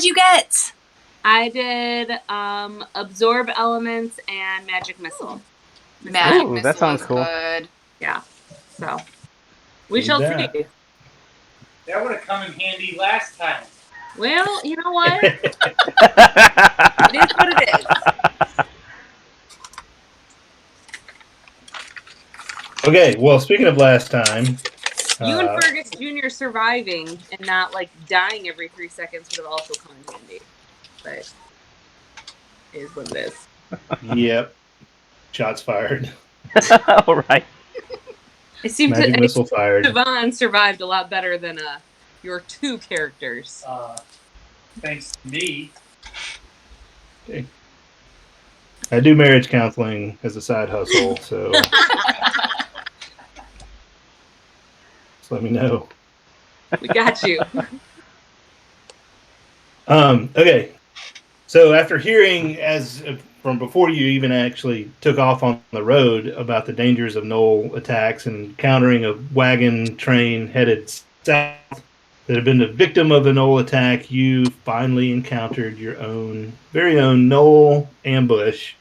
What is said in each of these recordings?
you get? I did absorb elements and magic missile. Magic missile that sounds is cool. good. Yeah. So we shall see. That would have come in handy last time. Well, you know what? It is what it is. Okay, well, speaking of last time, You and Fergus Jr. surviving and not like dying every 3 seconds would have also come in handy. But it is what it is. Yep. Shots fired. All right. It seemed Magic missile fired. Siobhan survived a lot better than your 2 characters. Thanks to me. Okay. I do marriage counseling as a side hustle, so just let me know. We got you. Okay. So after hearing from before you even actually took off on the road about the dangers of gnoll attacks and encountering a wagon train headed south that had been the victim of the gnoll attack, you finally encountered your very own gnoll ambush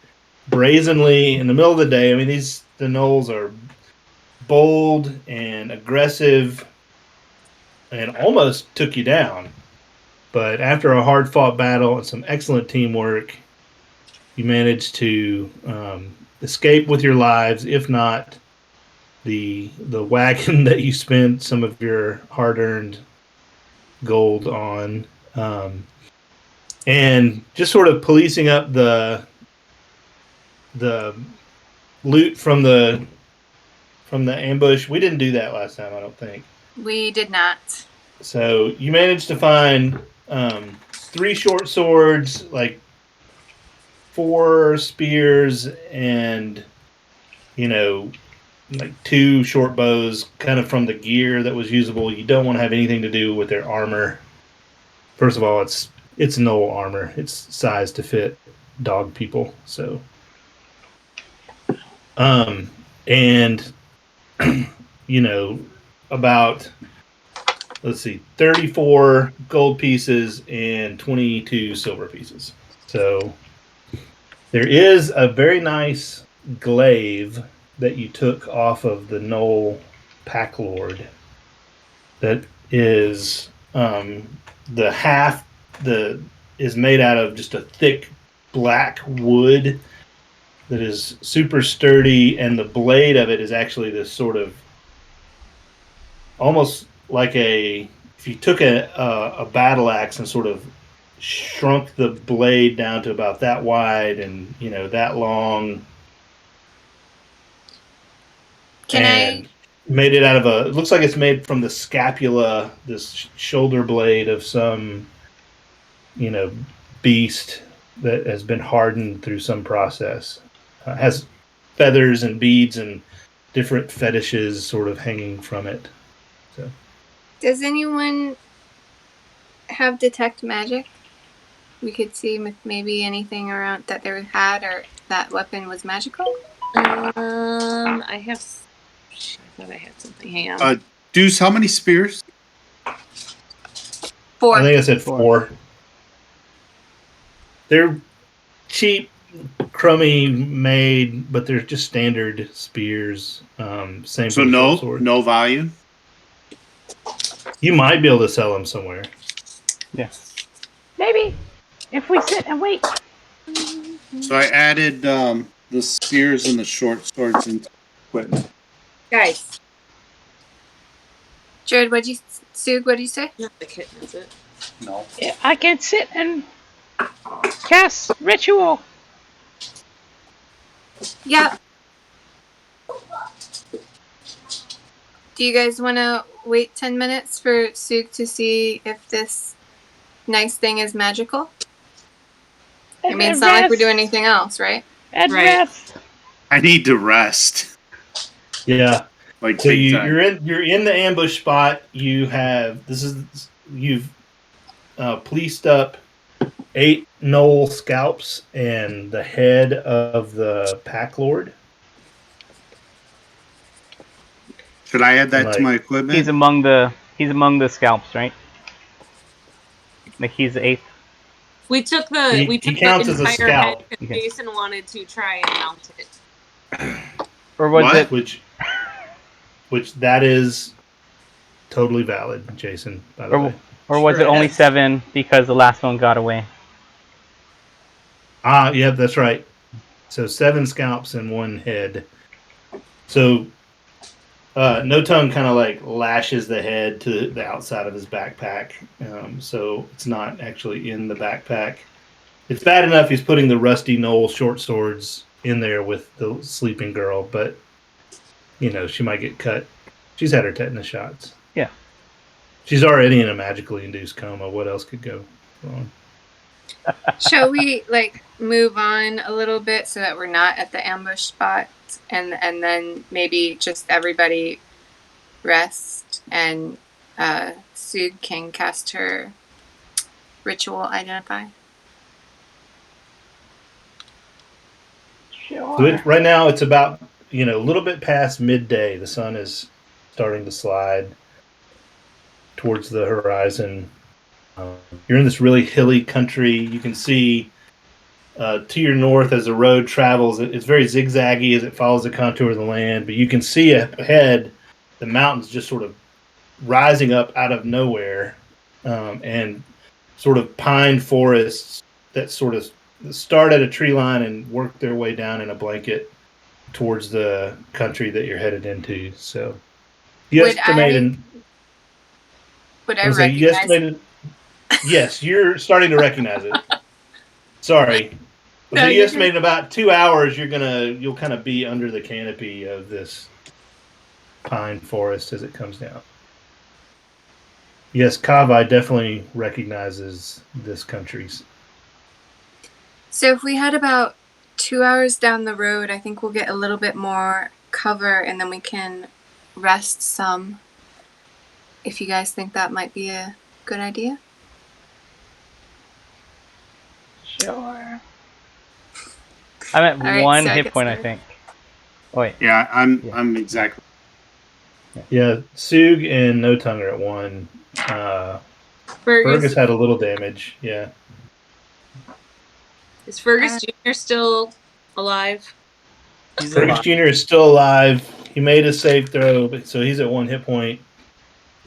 brazenly in the middle of the day. I mean, the gnolls are bold and aggressive and almost took you down. But after a hard-fought battle and some excellent teamwork, you managed to escape with your lives, if not the wagon that you spent some of your hard-earned gold on, and just sort of policing up the loot from the ambush. We didn't do that last time, I don't think. We did not. So you managed to find 3 short swords, like 4 spears, and like 2 short bows, kind of from the gear that was usable. You don't want to have anything to do with their armor. First of all, it's gnoll armor. It's sized to fit dog people. So, and about, let's see, 34 gold pieces and 22 silver pieces. So there is a very nice glaive that you took off of the gnoll pack lord that is the half is made out of just a thick black wood that is super sturdy, and the blade of it is actually this sort of almost like if you took a battle axe and sort of shrunk the blade down to about that wide and that long. Made it out of it looks like it's made from the scapula, this shoulder blade of some beast that has been hardened through some process. Has feathers and beads and different fetishes sort of hanging from it. So, does anyone have detect magic? We could see if maybe anything around that they had or that weapon was magical. I thought I had something. Hang on. Deuce, how many spears? 4. I think I said 4. They're cheap, crummy made, but they're just standard spears. Same. So no value. You might be able to sell them somewhere. Yeah. Maybe if we sit and wait. So I added the spears and the short swords into equipment. Guys. Jared, Sug, what'd you say? Not the kitten, is it? No. Yeah, I can sit and cast ritual. Yeah. Do you guys want to wait 10 minutes for Sug to see if this nice thing is magical? I mean, it's not like we're doing anything else, right? And rest. I need to rest. Yeah. Like so you're in the ambush spot. You've policed up 8 gnoll scalps and the head of the pack lord. Should I add that to my equipment? He's among the scalps, right? Like he's the 8th. We took the He counts as a entire head scalp. because Okay. Jason wanted to try and mount it. Or was What? it? Which that is totally valid, Jason. By the way. Or was it only Shreds. 7 because the last one got away? Yep, that's right. So 7 scalps and 1 head. So No Tongue kind of like lashes the head to the outside of his backpack. So it's not actually in the backpack. It's bad enough he's putting the rusty gnoll short swords in there with the sleeping girl, but she might get cut. She's had her tetanus shots. Yeah. She's already in a magically induced coma. What else could go wrong? Shall we move on a little bit so that we're not at the ambush spot, and then maybe just everybody rest, and Sug can cast her ritual identify. Sure. So right now it's about a little bit past midday. The sun is starting to slide towards the horizon. You're in this really hilly country. You can see to your north as the road travels. It's very zigzaggy as it follows the contour of the land, but you can see ahead the mountains just sort of rising up out of nowhere, and sort of pine forests that sort of start at a tree line and work their way down in a blanket towards the country that you're headed into. So you Would estimated. I You recognize? estimated. Yes, you're starting to recognize it. Sorry. No, So you you're estimate in about 2 hours you'll kind of be under the canopy of this pine forest as it comes down. Yes, Kavai definitely recognizes this country's. So if we head about 2 hours down the road, I think we'll get a little bit more cover, and then we can rest some. If you guys think that might be a good idea. Sure. I'm at All right, 1 so I hit guess point, I we're- think. Oh, wait. Yeah, I'm Yeah. I'm exactly. Yeah, Sug and No Tongue are at 1. Fergus had a little damage. Yeah. Is Fergus Jr. still alive? He's Fergus alive. Jr. is still alive. He made a save throw, so he's at 1 hit point.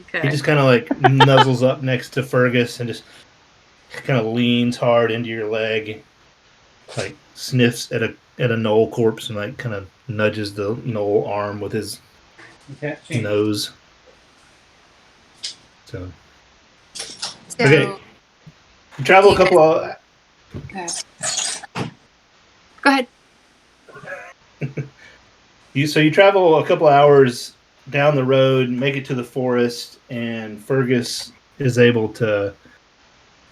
Okay. He just kind of nuzzles up next to Fergus and just kind of leans hard into your leg, sniffs at a gnoll corpse and kind of nudges the gnoll arm with his nose. So okay, you travel a couple of. Okay. Go ahead. You travel a couple hours down the road, make it to the forest, and Fergus is able to,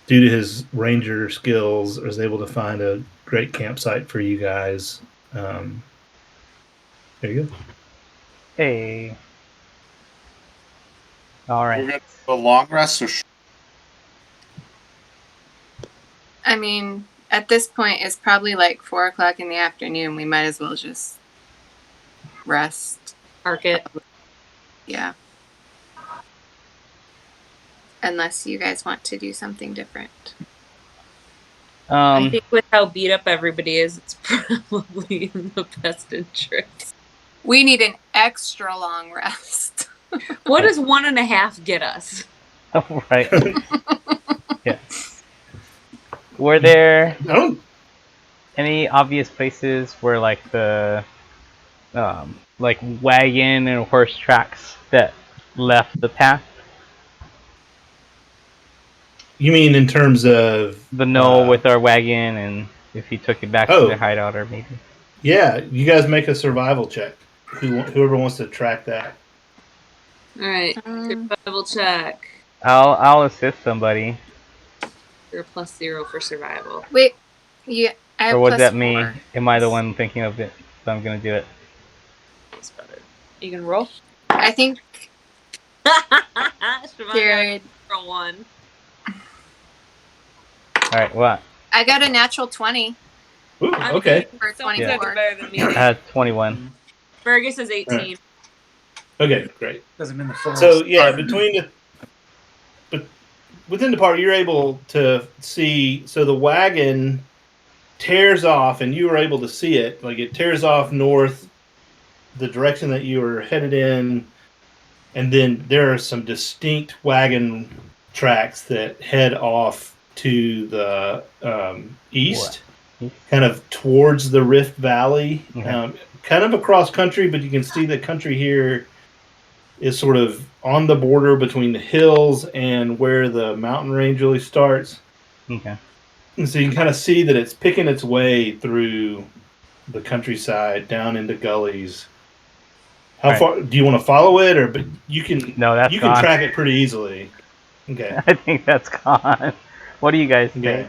due to his ranger skills, is able to find a great campsite for you guys. There you go. Hey. All We're right. gonna do a long rest or I mean, at this point, it's probably 4 o'clock in the afternoon. We might as well just rest. Park it. Yeah. Unless you guys want to do something different. I think with how beat up everybody is, it's probably in the best interest. We need an extra long rest. What does 1.5 get us? Oh, right. Yeah. Were there any obvious places where the wagon and horse tracks that left the path? You mean in terms of The gnoll with our wagon, and if he took it back to their hideout, or maybe? Yeah, you guys make a survival check. Whoever wants to track that. All right, survival check. I'll assist somebody. You're a +0 for survival. Wait, yeah, I have Or was that +4. me? Am I the one thinking of it? So I'm gonna do it. That's better. You can roll. I think Siobhan Jared. got a 1. All right, what? I got a natural 20 Ooh, okay. for Someone's 24. better than me. I had 21. Fergus is 18. Okay, great. Doesn't mean the forest. So yeah, between within the park, you're able to see. So the wagon tears off, and you were able to see it. Like it tears off north, the direction that you were headed in, and then there are some distinct wagon tracks that head off to the east, kind of towards the Rift Valley, kind of across country, but you can see the country here is sort of on the border between the hills and where the mountain range really starts. Okay. And so you can kind of see that it's picking its way through the countryside down into gullies. How far do you want to follow it, or but you can? No, that's you gone. can track it pretty easily. Okay. I think that's gone. What do you guys think? Okay.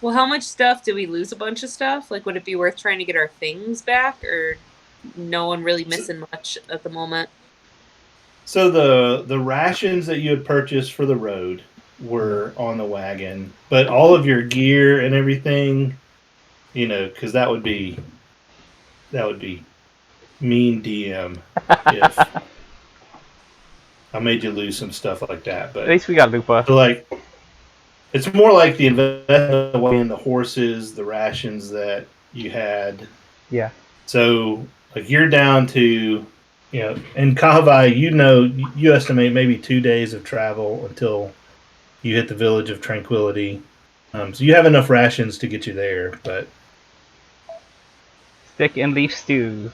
Well, how much stuff did we lose? A bunch of stuff. Like, would it be worth trying to get our things back, or no one really missing much at the moment? So the rations that you had purchased for the road were on the wagon, but all of your gear and everything, because that would be mean DM if I made you lose some stuff like that. But At least we got Lupa. so like, it's more like the investment in the horses, the rations that you had. Yeah. So like you're down to, in Kahavai, you estimate maybe 2 days of travel until you hit the village of Tranquility. So you have enough rations to get you there, but Stick and leaf stews.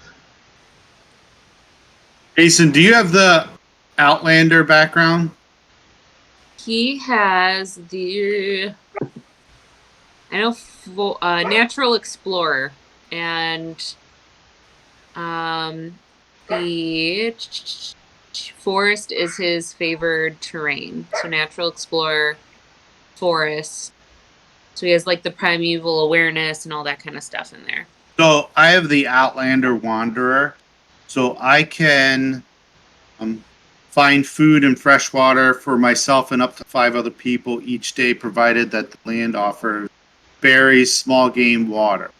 Jason, do you have the Outlander background? He has the Natural Explorer, and the forest is his favored terrain. So Natural Explorer, forest. So he has like the primeval awareness and all that kind of stuff in there. So I have the Outlander Wanderer, so I can find food and fresh water for myself and up to 5 other people each day, provided that the land offers berries, small game, water.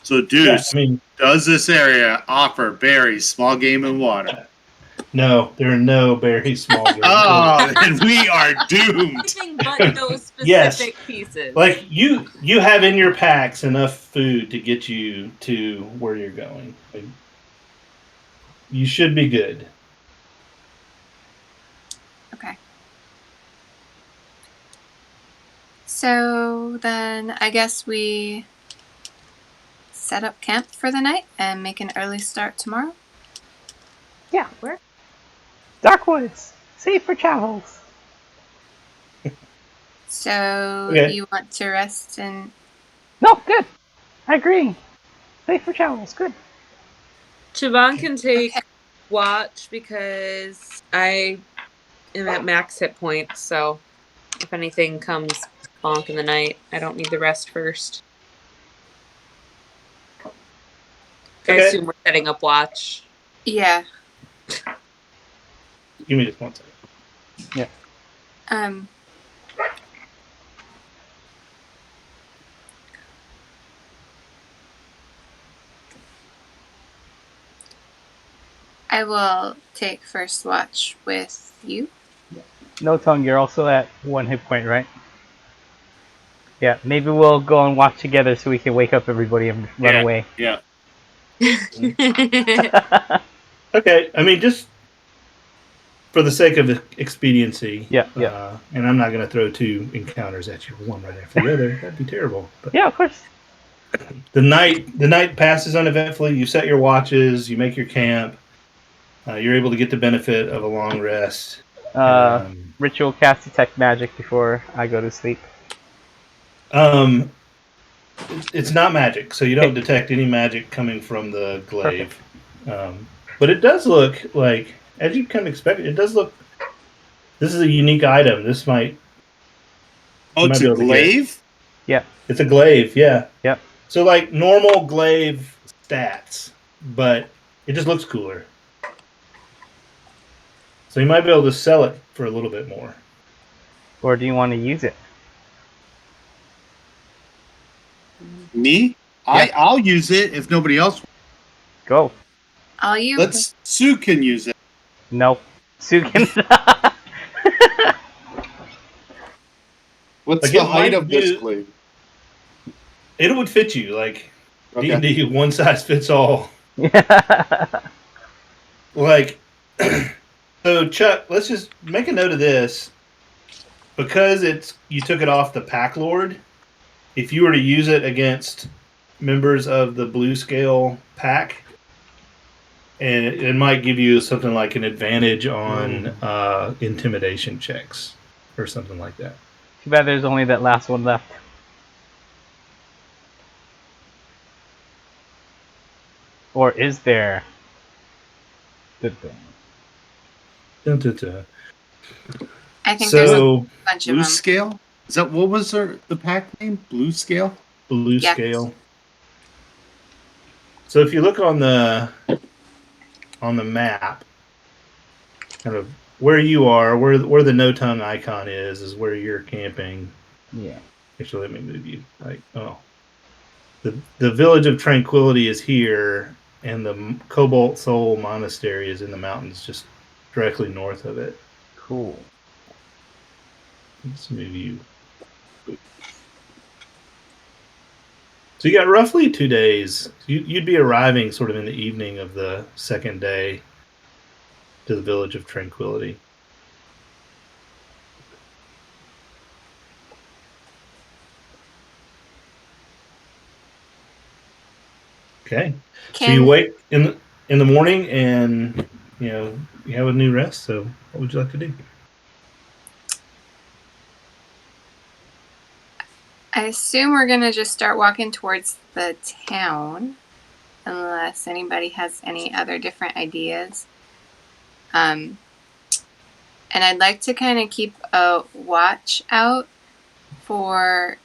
So, Deuce, does this area offer berries, small game, and water? No, there are no berry small game. Oh, then we are doomed. Anything but those specific pieces. Like you have in your packs enough food to get you to where you're going. Like, you should be good. Okay. So then I guess we set up camp for the night and make an early start tomorrow. Yeah. Where? Darkwoods. Safe for travels. So you want to rest and... No, good. I agree. Safe for travels. Good. Siobhan can take watch because I am at max hit points, so if anything comes bonk in the night, I don't need the rest first. I assume we're setting up watch. Yeah. Give me just 1 second. Yeah. I will take first watch with you. No, Tongue, you're also at 1 hit point, right? Yeah, maybe we'll go and watch together so we can wake up everybody and run away. Yeah. Okay, I mean, just for the sake of expediency. Yeah. And I'm not going to throw 2 encounters at you, one right after the other. That'd be terrible. But yeah, of course. The night passes uneventfully. You set your watches. You make your camp. You're able to get the benefit of a long rest. Ritual cast detect magic before I go to sleep. It's not magic, so you don't detect any magic coming from the glaive. But it does look like, as you kind of expect, it does look. This is a unique item. This might. Oh, it's a glaive? Yeah. It's a glaive, yeah. Yep. So, like normal glaive stats, but it just looks cooler. So you might be able to sell it for a little bit more. Or do you want to use it? Me? Yeah. I'll use it if nobody else. Go. All you? Sue can use it. Nope. Sukin. What's Like, the it height might of this do- glaive? It would fit you. Like, Okay. D&D, one size fits all. Yeah. Like, so Chuck, let's just make a note of this. Because you took it off the Pack Lord, if you were to use it against members of the Blue Scale Pack, and it might give you something like an advantage on intimidation checks or something like that. Too bad there's only that last one left. Or is there? Dun, dun, dun. I think there's a So, bunch of Blue them. scale? Is that what was the pack name? Blue scale? Blue Yes. Scale. So if you look on the map, kind of where you are, where the no tongue icon is where you're camping. Yeah. Actually, let me move you. The village of Tranquility is here, and the Cobalt Soul Monastery is in the mountains, just directly north of it. Cool. Let's move you. So you got roughly 2 days. You'd be arriving sort of in the evening of the second day to the village of Tranquility. Okay. So you wake in the morning, and you have a new rest. So what would you like to do? I assume we're gonna just start walking towards the town, unless anybody has any other different ideas. And I'd like to kind of keep a watch out for,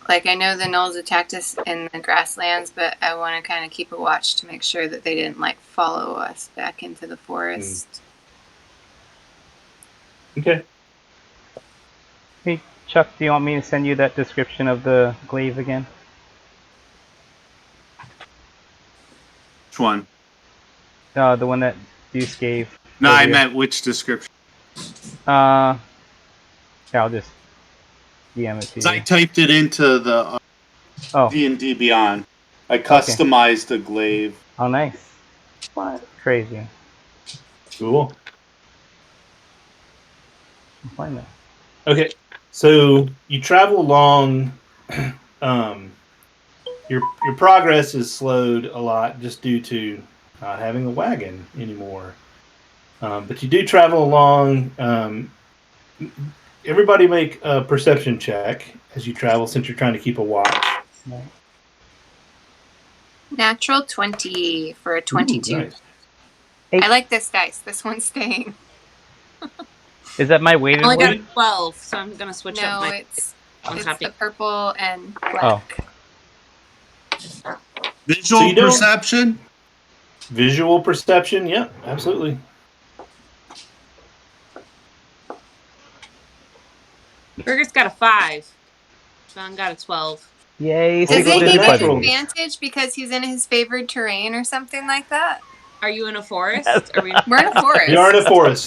like, I know the gnolls attacked us in the grasslands, but I want to kind of keep a watch to make sure that they didn't, like, follow us back into the forest. Okay. Hey, Chuck, do you want me to send you that description of the glaive again? Which one? The one that Deuce gave. No, I earlier. meant which description. Yeah, I'll just DM it to 'Cause I you. typed it into the Oh, D&D Beyond. I customized the glaive. oh, nice. What? Crazy. Cool. I'll find that. Okay. So you travel along. Your progress is slowed a lot just due to not having a wagon anymore. But you do travel along. Everybody make a perception check as you travel, since you're trying to keep a watch. Natural 20 for a 22. Ooh, nice. I like this dice. This one's staying. Is that my I weighted only got weight? a 12, so I'm gonna switch up No, my. it's on the topic. purple and black. Oh. Visual So you don't- perception? Visual perception, yeah, absolutely. Burger's got a 5. John got a 12. Yay! Doesn't Single he get natural. advantage because he's in his favored terrain or something like that? Are you in a forest? Are we? We're in a forest. You are in a forest,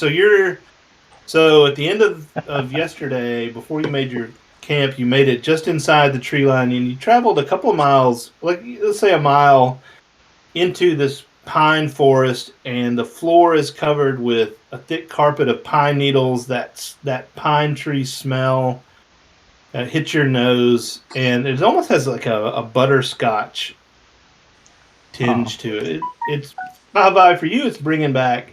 so at the end of yesterday, before you made your camp, you made it just inside the tree line, and you traveled a couple of miles, like let's say a mile, into this pine forest, and the floor is covered with a thick carpet of pine needles. That pine tree smell hits your nose, and it almost has like a butterscotch tinge to it. It's vibe for you. It's bringing back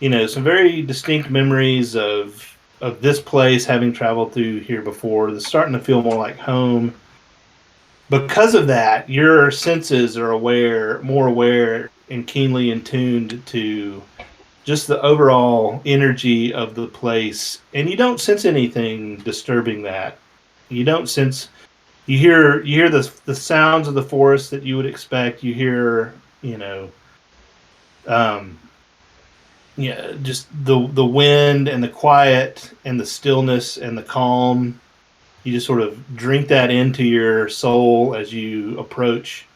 some very distinct memories of this place, having traveled through here before. It's starting to feel more like home. Because of that, your senses are more aware and keenly in tuned to just the overall energy of the place, and you don't sense anything disturbing that. You don't sense. You hear the sounds of the forest that you would expect. You hear just the wind and the quiet and the stillness and the calm. You just sort of drink that into your soul as you approach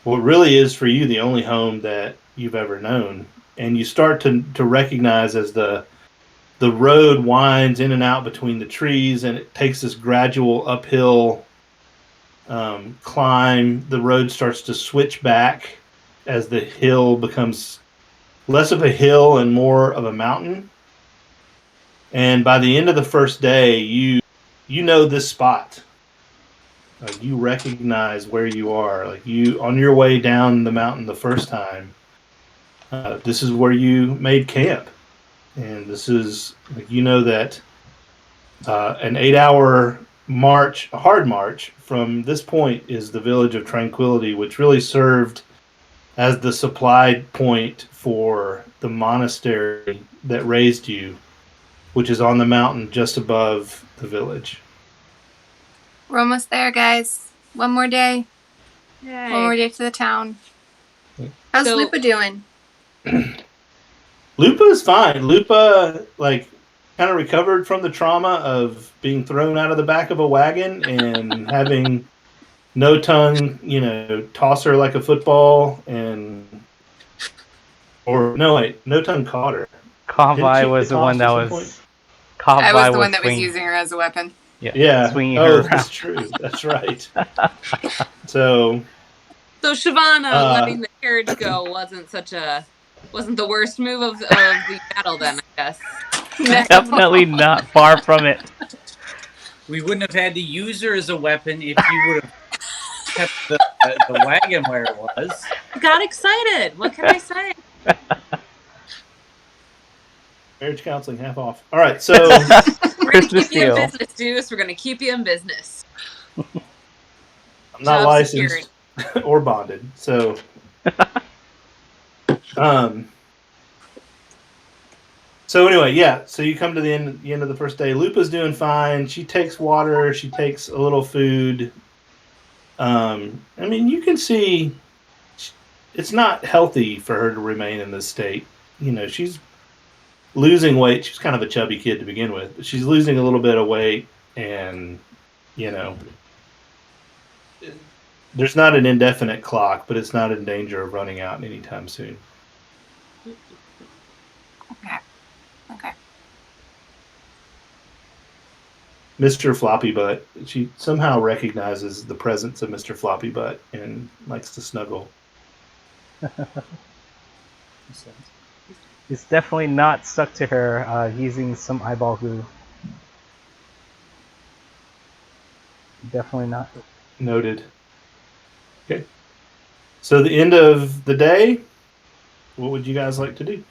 what really is for you the only home that you've ever known. and you start to recognize as the road winds in and out between the trees, and it takes this gradual uphill climb. The road starts to switch back as the hill becomes less of a hill and more of a mountain. And by the end of the first day, you know this spot. Like, you recognize where you are. Like, you on your way down the mountain the first time. This is where you made camp, and this is like, you know that an 8-hour march, a hard march from this point, is the village of Tranquility, which really served as the supply point for the monastery that raised you, which is on the mountain just above the village. We're almost there, guys. One more day. Yay. One more day to the town. How's So- Lupa doing? Lupa is fine. Lupa, like, kind of recovered from the trauma of being thrown out of the back of a wagon and having No Tongue, toss her like a football, No Tongue caught her. Convoy Didn't she was the get one that tossed at some was. point? Convoy I was the one that was swinging. using her as a weapon. Yeah. Swinging Oh, her around. that's true. That's right. So Shavana letting the carriage go wasn't the worst move of the battle then, I guess. Definitely not far from it. We wouldn't have had to use her as a weapon if you would have kept the wagon where it was. Got excited. What can I say? marriage counseling half off. All right, so We're gonna Christmas keep you in deal. business, Deuce. We're gonna keep you in business. I'm not Job licensed or bonded. So, So anyway, yeah. So you come to the end of the first day. Lupa's doing fine. She takes water. She takes a little food. I mean, you can see it's not healthy for her to remain in this state. She's losing weight. She's kind of a chubby kid to begin with, but she's losing a little bit of weight, and there's not an indefinite clock, but it's not in danger of running out anytime soon. Okay. Mr. Floppy Butt. She somehow recognizes the presence of Mr. Floppy Butt and likes to snuggle. It's definitely not stuck to her using some eyeball glue. Definitely not. Noted. Okay. So the end of the day, what would you guys like to do?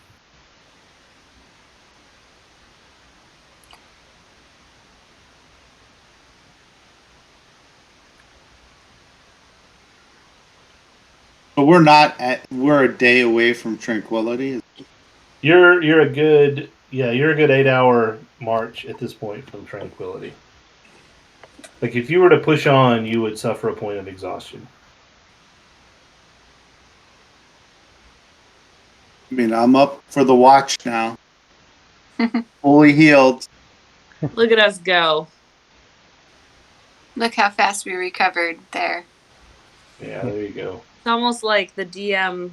But we're a day away from Tranquility. You're a good 8-hour march at this point from Tranquility. Like, if you were to push on, you would suffer a point of exhaustion. I mean, I'm up for the watch now. Fully healed. Look at us go. Look how fast we recovered there. Yeah, there you go. It's almost like the DM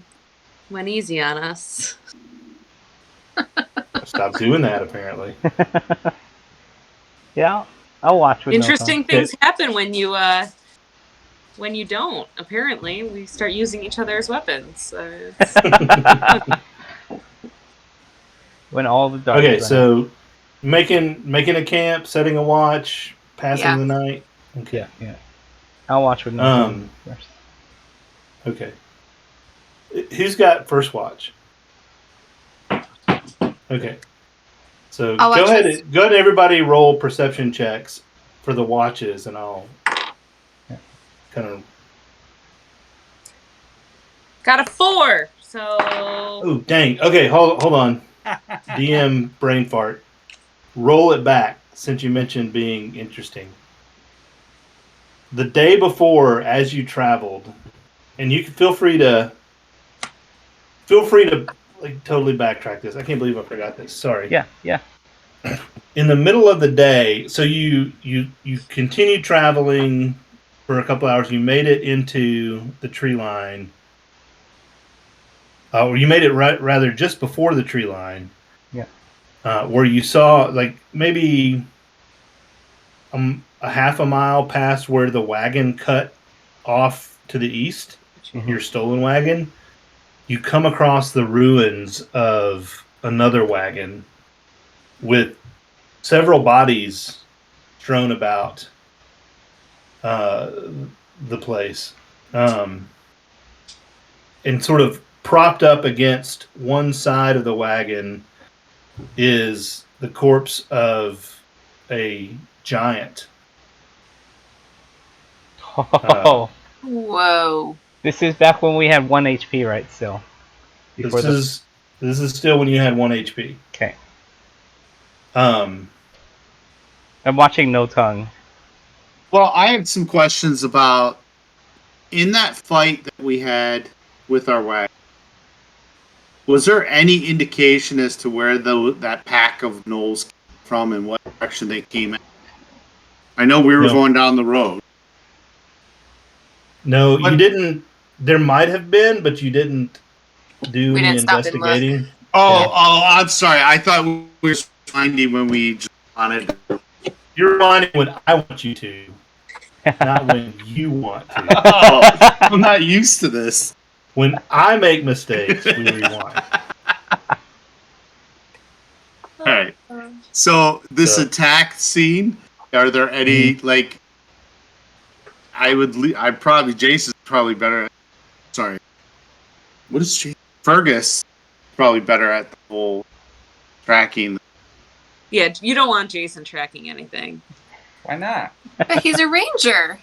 went easy on us. Stop doing that, apparently. Yeah, I'll watch with Interesting no things happen when you don't. Apparently, we start using each other as weapons. When all the dark. Okay, so making a camp, setting a watch, passing the night. Okay. Yeah. I'll watch with no first. Okay. Who's got first watch? Okay. So I'll go watch ahead. this. Go ahead. Everybody roll perception checks for the watches, and I'll kind of. Got a 4. So. Oh dang! Okay, hold on. DM brain fart. Roll it back since you mentioned being interesting. The day before, as you traveled, and you can feel free to like totally backtrack this. I can't believe I forgot this. Sorry. Yeah. In the middle of the day, so you continued traveling for a couple hours. You made it into the tree line, or you made it rather just before the tree line. Yeah. Where you saw like maybe a half a mile past where the wagon cut off to the east, your stolen wagon, you come across the ruins of another wagon with several bodies strewn about the place. And sort of propped up against one side of the wagon is the corpse of a giant. Oh, Whoa. this is back when we had 1 HP, right? Still. This is still when you had 1 HP. Okay. Um, I'm watching No Tongue. Well, I had some questions about in that fight that we had with our wagon. Was there any indication as to where that pack of gnolls came from and what direction they came in? I know we were going down the road. No, you didn't. There might have been, but you didn't do any investigating. I'm sorry. I thought we were finding when we just wanted to. You're finding when I want you to, not when you want to. Oh, I'm not used to this. When I make mistakes, we rewind. All right. So this attack scene, are there any like? I'd probably Jason's probably better. Sorry. What is Jason? Fergus probably better at the whole tracking. Yeah, you don't want Jason tracking anything. Why not? But he's a ranger.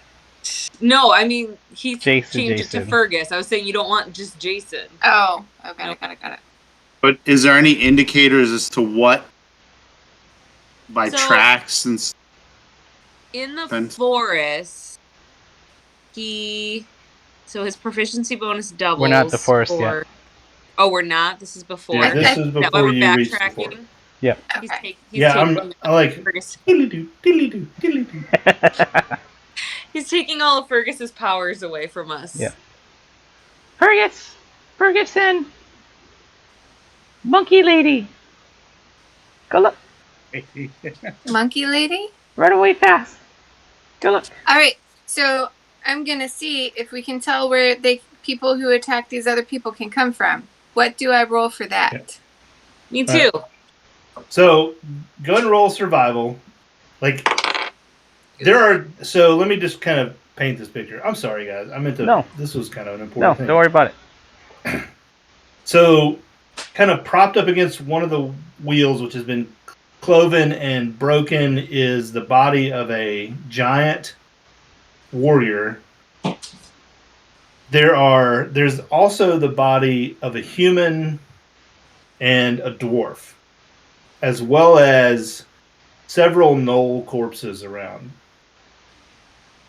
No, I mean he Jason, changed it to Fergus. I was saying you don't want just Jason. Oh, got it. But is there any indicators as to what by tracks and? In the forest, his proficiency bonus doubles. We're not at the forest yet. Oh, we're not. This is before. Yeah, this is before you reach the forest. Yeah. Okay. I like. He's taking all of Fergus's powers away from us. Yeah. Ferguson, monkey lady, go look. Monkey lady? Run away fast. Go look. All right. So I'm going to see if we can tell where people who attack these other people can come from. What do I roll for that? Yeah. Me too. So go ahead and roll survival. Like so let me just kind of paint this picture. I'm sorry guys. I meant to this was kind of an important thing. No, don't worry about it. So kind of propped up against one of the wheels, which has been cloven and broken, is the body of a giant warrior. There's also the body of a human and a dwarf, as well as several gnoll corpses around.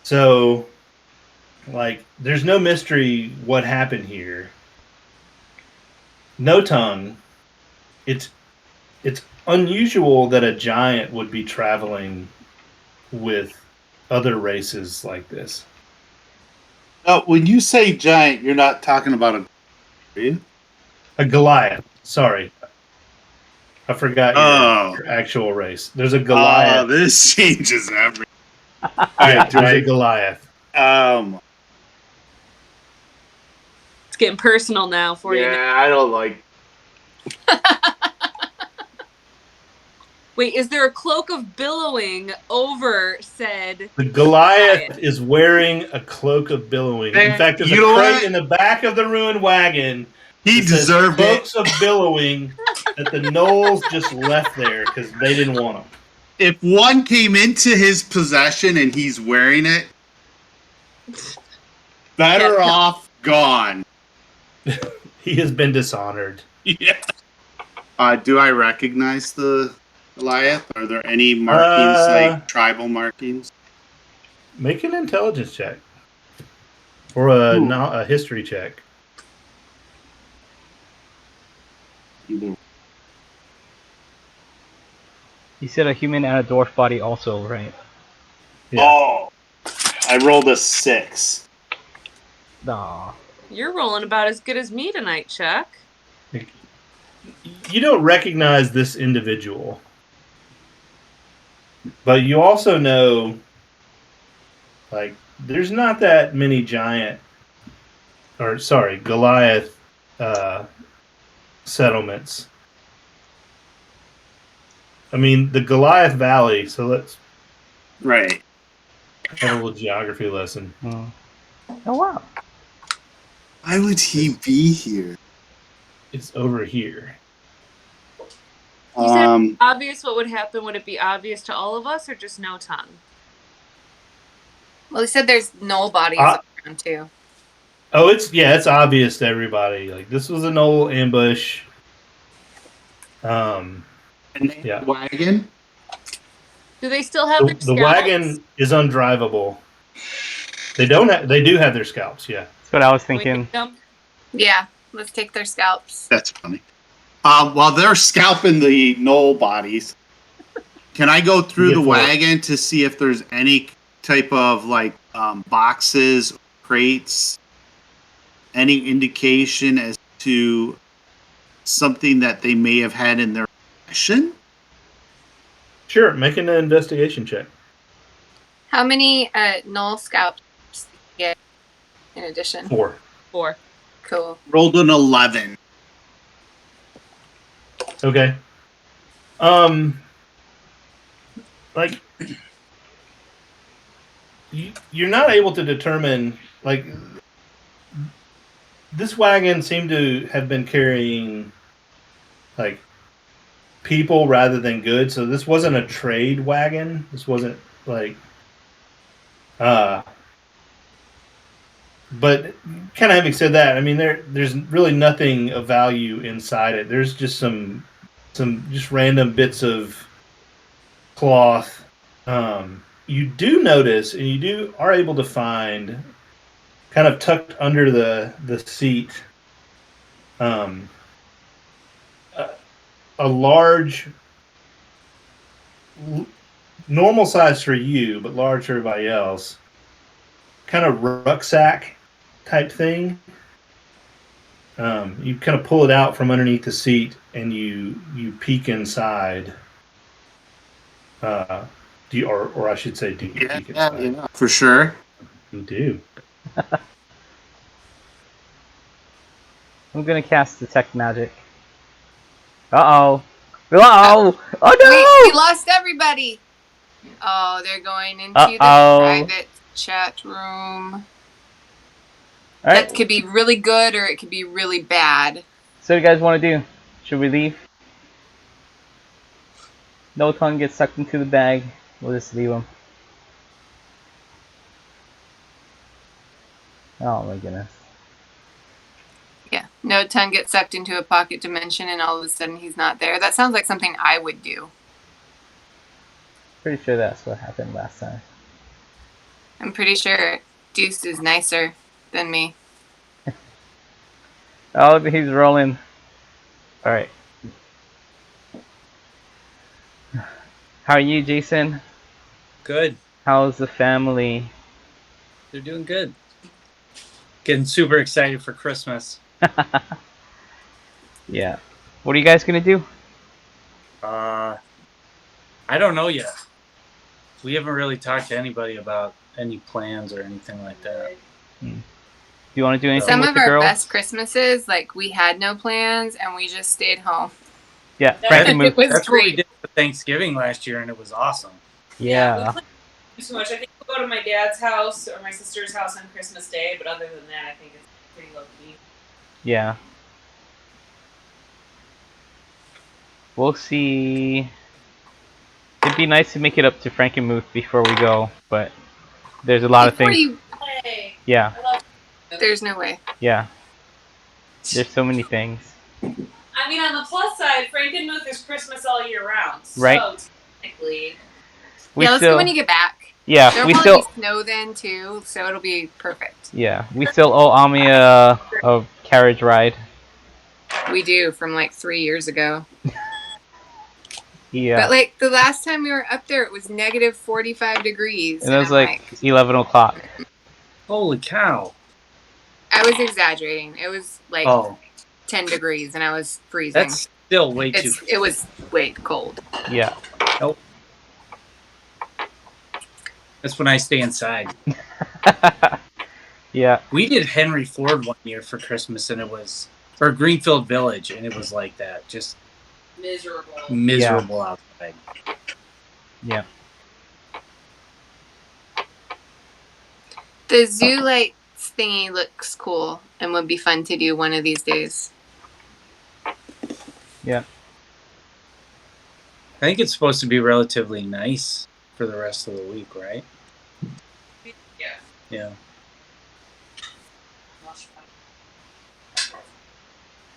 So, like, there's no mystery what happened here. No tongue. It's unusual that a giant would be traveling with other races like this. When you say giant, you're not talking about a Goliath. Sorry. I forgot your actual race. There's a Goliath. Oh, this changes everything. There's a Goliath. It's getting personal now for you. Yeah, I don't like. Wait, is there a cloak of billowing over said? The Goliath is wearing a cloak of billowing. In fact, there's a crate in the back of the ruined wagon. He deserved cloaks of billowing that the gnolls just left there because they didn't want them. If one came into his possession and he's wearing it, better off gone. He has been dishonored. Yeah. Do I recognize the Goliath? Are there any markings, like tribal markings? Make an intelligence check. Or a history check. You said a human and a dwarf body also, right? Yeah. Oh! I rolled a 6. Aw. You're rolling about as good as me tonight, Chuck. Like, you don't recognize this individual, but you also know, like, there's not that many Goliath settlements. I mean, the Goliath Valley. So let's Right. have a little geography lesson. Oh wow. Why would he be here? It's over here. You said obvious. What would happen? Would it be obvious to all of us, or just no tongue? Well, he said there's gnoll bodies around too. Oh, it's obvious to everybody. Like, this was a gnoll ambush. And Yeah. wagon? Do they still have their The scalps? wagon is undrivable. They do have their scalps. Yeah. That's what I was Can we thinking. take them? Yeah, let's take their scalps. That's funny. While they're scalping the gnoll bodies, can I go through the wagon to see if there's any type of like boxes, crates, any indication as to something that they may have had in their possession? Sure. Making an investigation check. How many gnoll scalps do you get in addition? 4. 4. Cool. Rolled an 11. Okay. Like, you're not able to determine, like, this wagon seemed to have been carrying, like, people rather than goods. So this wasn't a trade wagon. This wasn't, like, but kind of having said that, I mean, there's really nothing of value inside it. There's just some just random bits of cloth. You do notice, and you are able to find, kind of tucked under the seat, a large, normal size for you, but large for everybody else, kind of rucksack type thing. You kind of pull it out from underneath the seat, and you peek inside. Do you, or I should say, do you peek inside? Yeah, for sure. You do. I'm gonna cast detect magic. Uh-oh. Oh no! We lost everybody. Oh, they're going into the private chat room. All right. That could be really good or it could be really bad. So what do you guys want to do? Should we leave? No tongue gets sucked into the bag. We'll just leave him. Oh my goodness. Yeah. No tongue gets sucked into a pocket dimension and all of a sudden he's not there. That sounds like something I would do. Pretty sure that's what happened last time. I'm pretty sure Deuce is nicer than me. Oh, he's rolling. Alright. How are you, Jason? Good. How's the family? They're doing good. Getting super excited for Christmas. Yeah. What are you guys gonna do? I don't know yet. We haven't really talked to anybody about any plans or anything like that. Do you want to do anything Some with of the our girls? best Christmases, like we had no plans and we just stayed home. Yeah, Frankenmuth. It was That's what we great. did for Thanksgiving last year, and it was awesome. Yeah. We play too much. I think we'll go to my dad's house or my sister's house on Christmas Day, but other than that, I think it's pretty low key. Yeah. We'll see. It'd be nice to make it up to Frankenmuth before we go, but there's a lot of things. Hey, Yeah. I love There's no way. Yeah. There's so many things. I mean, on the plus side, Frankenmuth is Christmas all year round. So Right. technically, We Let's go when you get back. Yeah, There'll we probably still. be snow then too, so it'll be perfect. Yeah, we still owe Ami a carriage ride. We do from like 3 years ago. Yeah. But like the last time we were up there, it was negative 45 degrees. And it was I'm like 11 o'clock. Holy cow. I was exaggerating. It was like Oh. 10 degrees and I was freezing. That's still way too. It was way cold. Yeah. Nope. That's when I stay inside. Yeah. We did Henry Ford one year for Christmas, and it was, or Greenfield Village, and it was like that, just miserable outside. Yeah. The zoo lights thingy looks cool and would be fun to do one of these days. Yeah. I think it's supposed to be relatively nice for the rest of the week, right? Yeah. Yeah.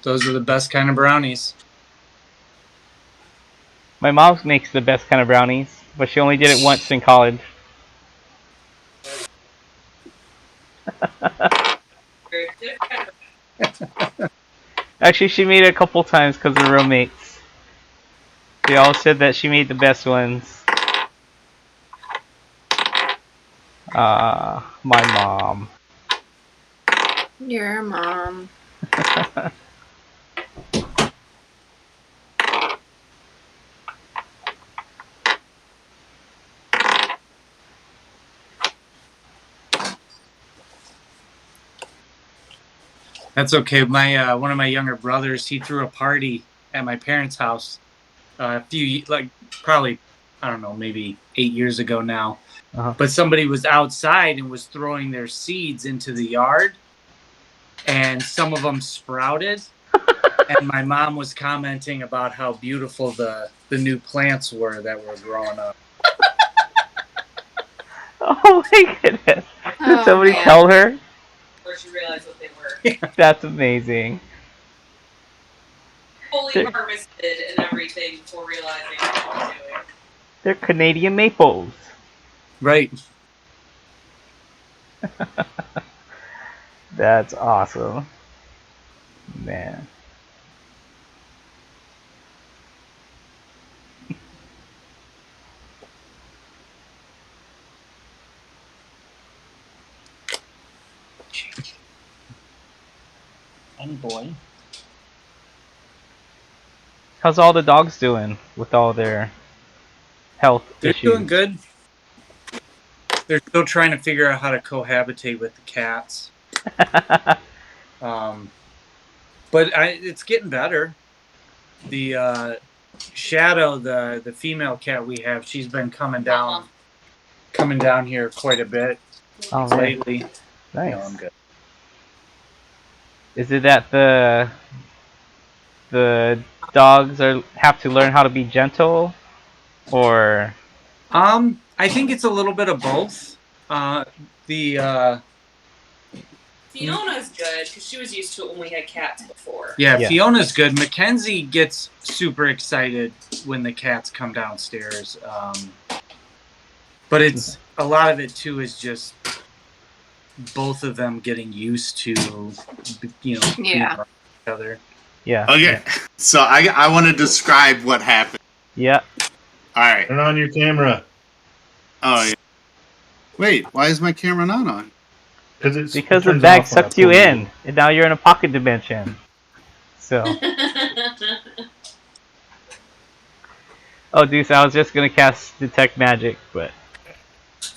Those are the best kind of brownies. My mom makes the best kind of brownies, but she only did it once in college. Actually, she made it a couple times because of roommates. They all said that she made the best ones. My mom. Your mom. That's okay. My one of my younger brothers, he threw a party at my parents' house probably, I don't know, maybe 8 years ago now. Uh-huh. But somebody was outside and was throwing their seeds into the yard, and some of them sprouted. And my mom was commenting about how beautiful the new plants were that were growing up. Oh my goodness. Did Oh, somebody man. tell her? Where she realized what they were. That's amazing. Fully harvested and everything before realizing what they were doing. They're Canadian maples. Right. That's awesome. Man. Funny boy. How's all the dogs doing with all their health They're issues? doing good. They're still trying to figure out how to cohabitate with the cats. But it's getting better. The Shadow, the female cat we have, she's been coming down here quite a bit Oh, man. lately. Nice. No, I'm good. Is it that the dogs have to learn how to be gentle, or? I think it's a little bit of both. Fiona's good because she was used to it when we had cats before. Yeah, Yeah. Fiona's good. Mackenzie gets super excited when the cats come downstairs. But it's a lot of it too is just both of them getting used to, being Yeah. around each other. Yeah. Okay, Yeah. so I want to describe what happened. Yeah. All right. Turn on your camera. Oh, yeah. Wait, why is my camera not on? Because it the turns bag off when I sucked you pull in, and now you're in a pocket dimension. So. Oh, Deuce, I was just gonna cast Detect Magic, but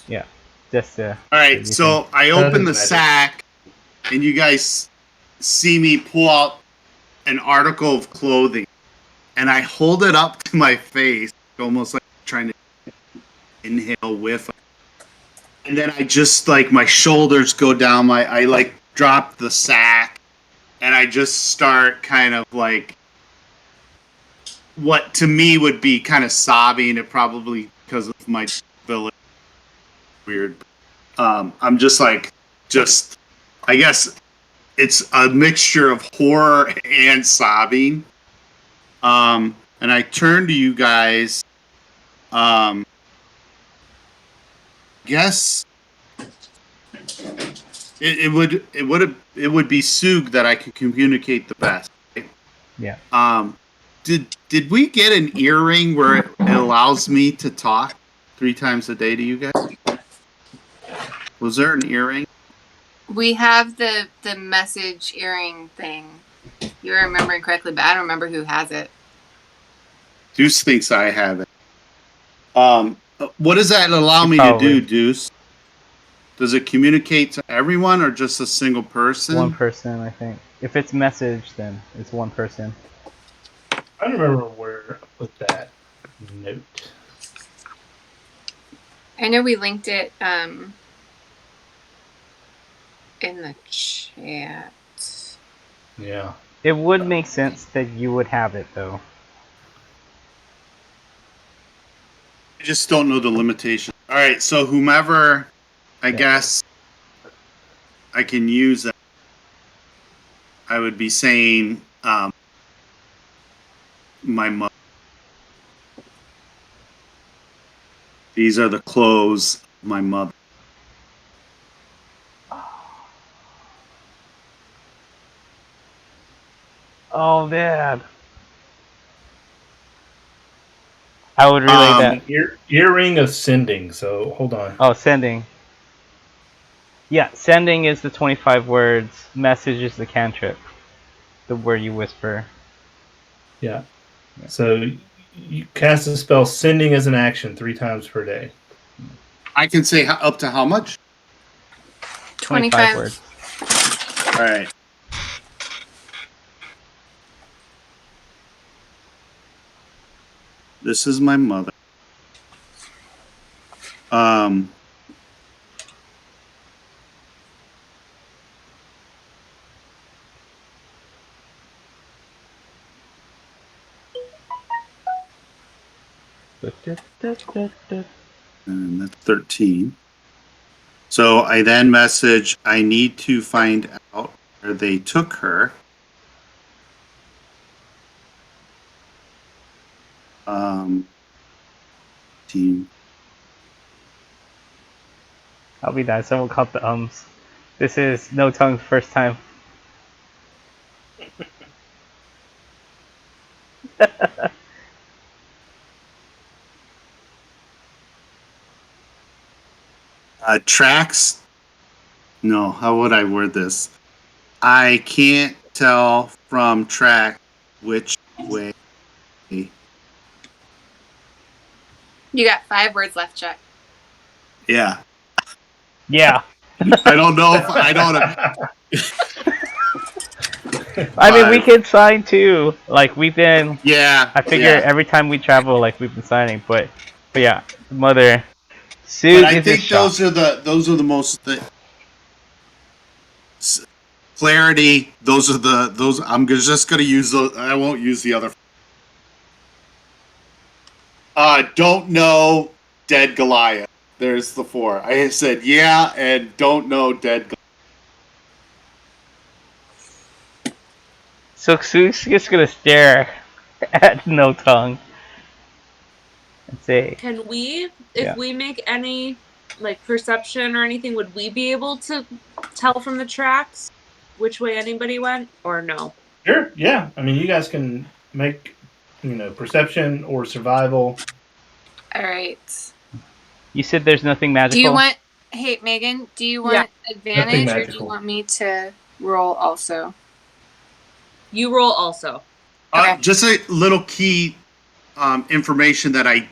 yeah, just All right, so I open the sack, and you guys see me pull out an article of clothing, and I hold it up to my face, almost like trying to inhale, whiff, and then I just my shoulders go down, I drop the sack, and I just start kind of what to me would be kind of sobbing, and probably because of my disability. Weird. I'm just I guess it's a mixture of horror and sobbing. And I turn to you guys. Guess it would be Sug that I could communicate the best. Right? Yeah. Did we get an earring where it allows me to talk 3 times a day to you guys? Was there an earring? We have the message earring thing. You're remembering correctly, but I don't remember who has it. Deuce thinks I have it. What does that allow You me probably. to do, Deuce? Does it communicate to everyone or just a single person? One person, I think. If it's message, then it's one person. I don't remember where I put that note. I know we linked it in the chat. Yeah. It would make sense that you would have it, though. I just don't know the limitation. All right, so whomever, I guess I can use that. I would be saying my mother. These are the clothes of my mother. Oh, man. I would relay that. Earring of sending. So hold on. Oh, sending. Yeah, sending is the 25 words. Message is the cantrip. The word you whisper. Yeah. So you cast a spell sending as an action 3 times per day. I can say up to how much? 25 words. All right. This is my mother. And that's 13. So I then message, I need to find out where they took her. Team. I'll be that. Someone caught the ums. This is No Tongue's first time. Tracks. No, how would I word this? I can't tell from track which way. You got 5 words left, Chuck. Yeah. Yeah. I don't know if I don't. I mean, we can sign too. Like, we've been. Yeah. I figure every time we travel, like, we've been signing. But yeah, mother. Sue But I is think in shock. those are the most clarity. Those are those. I'm just gonna use those. I won't use the other. Don't know dead Goliath. There's the 4. I said yeah and don't know dead Goliath. So Sue's just gonna stare at No Tongue and say, Can we, if we make any like perception or anything, would we be able to tell from the tracks which way anybody went, or no? Sure. Yeah. I mean, you guys can make, perception or survival. All right. You said there's nothing magical? Do you want... Hey, Megan, do you want advantage or do you want me to roll also? You roll also. Okay. Just a little key information that I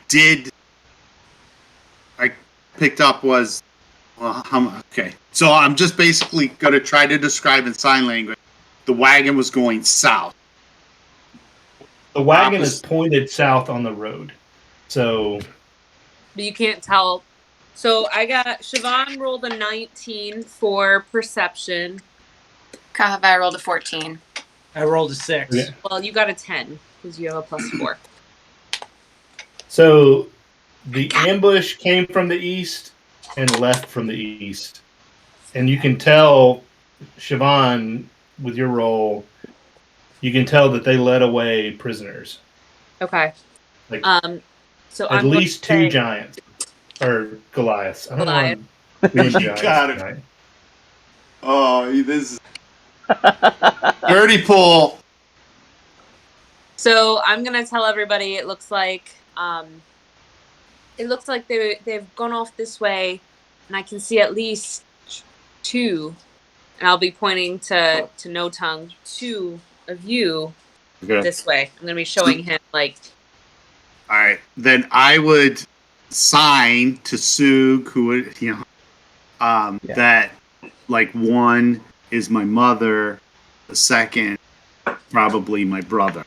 picked up was, okay. So I'm just basically going to try to describe in sign language. The wagon was going south. The wagon is pointed south on the road. So. But you can't tell. So I got, Siobhan rolled a 19 for perception. Kahava rolled a 14. I rolled a 6. Yeah. Well, you got a 10 because you have a +4. So the ambush came from the east and left from the east. And you can tell, Siobhan, with your roll, you can tell that they led away prisoners. Okay. Like, so at I'm least 2 giants. Or Goliaths. I don't know. Being giants got it. Tonight. Oh, this is dirty pull. So I'm gonna tell everybody it looks like they've gone off this way, and I can see at least 2, and I'll be pointing to No Tongue, 2 a view Okay. this way. I'm gonna be showing him like. All right. Then I would sign to Sug, who would, that like one is my mother, the second probably my brother.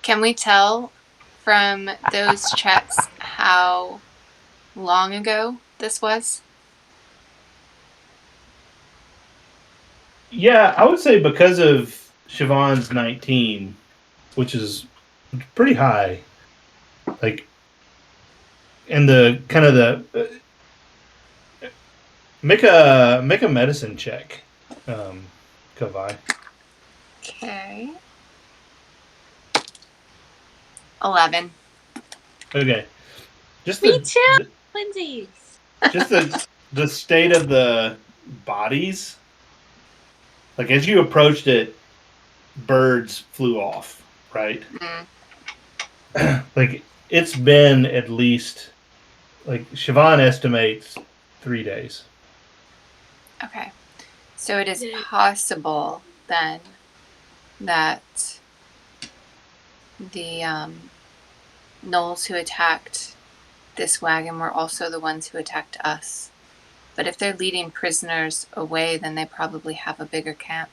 Can we tell from those checks how long ago this was? Yeah, I would say because of Siobhan's 19, which is pretty high. Like, and the kind of the make a medicine check, Kavai. Okay. 11. Okay, just Me too, Lindsay. just the state of the bodies. Like as you approached it, birds flew off. Right. Mm. Like it's been at least, like Siobhan estimates, 3 days. Okay. So it is possible then that the gnolls who attacked this wagon were also the ones who attacked us. But if they're leading prisoners away, then they probably have a bigger camp.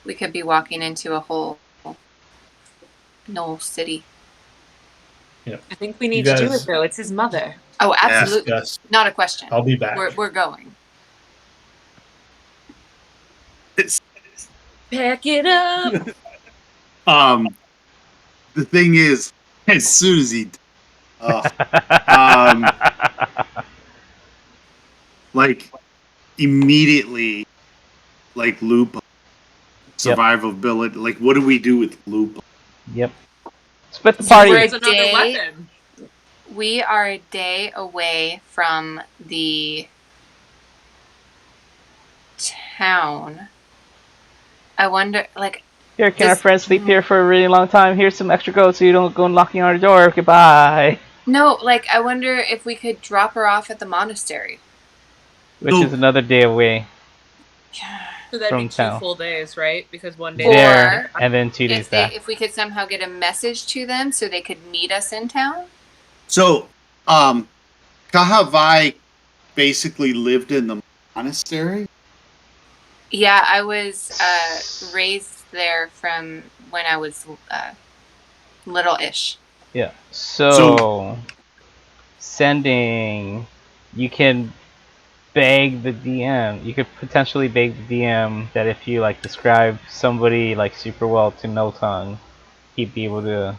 We could be walking into a whole gnoll city. Yep. I think we need to do it though. It's his mother. Oh, absolutely. Yes. Not a question. I'll be back. We're going. Pack it up. The thing is, as soon as he, like immediately, like Lupa, survivability. Like, what do we do with Lupa? Yep. Split the So party. we're It's another day- weapon. We are a day away from the town. I wonder, like, Here, can our friends sleep here for a really long time? Here's some extra gold so you don't go knocking on our door. Goodbye. no, like, I wonder if we could drop her off at the monastery. Which is another day away. So that'd From be 2 town. full days, right? Because one day. Or There, and then 2 days back. If we could somehow get a message to them so they could meet us in town. So, Kahavai basically lived in the monastery. Yeah, I was raised there from when I was little-ish. Yeah. So, sending, you can beg the DM. You could potentially beg the DM that if you like describe somebody like super well to Noton, he'd be able to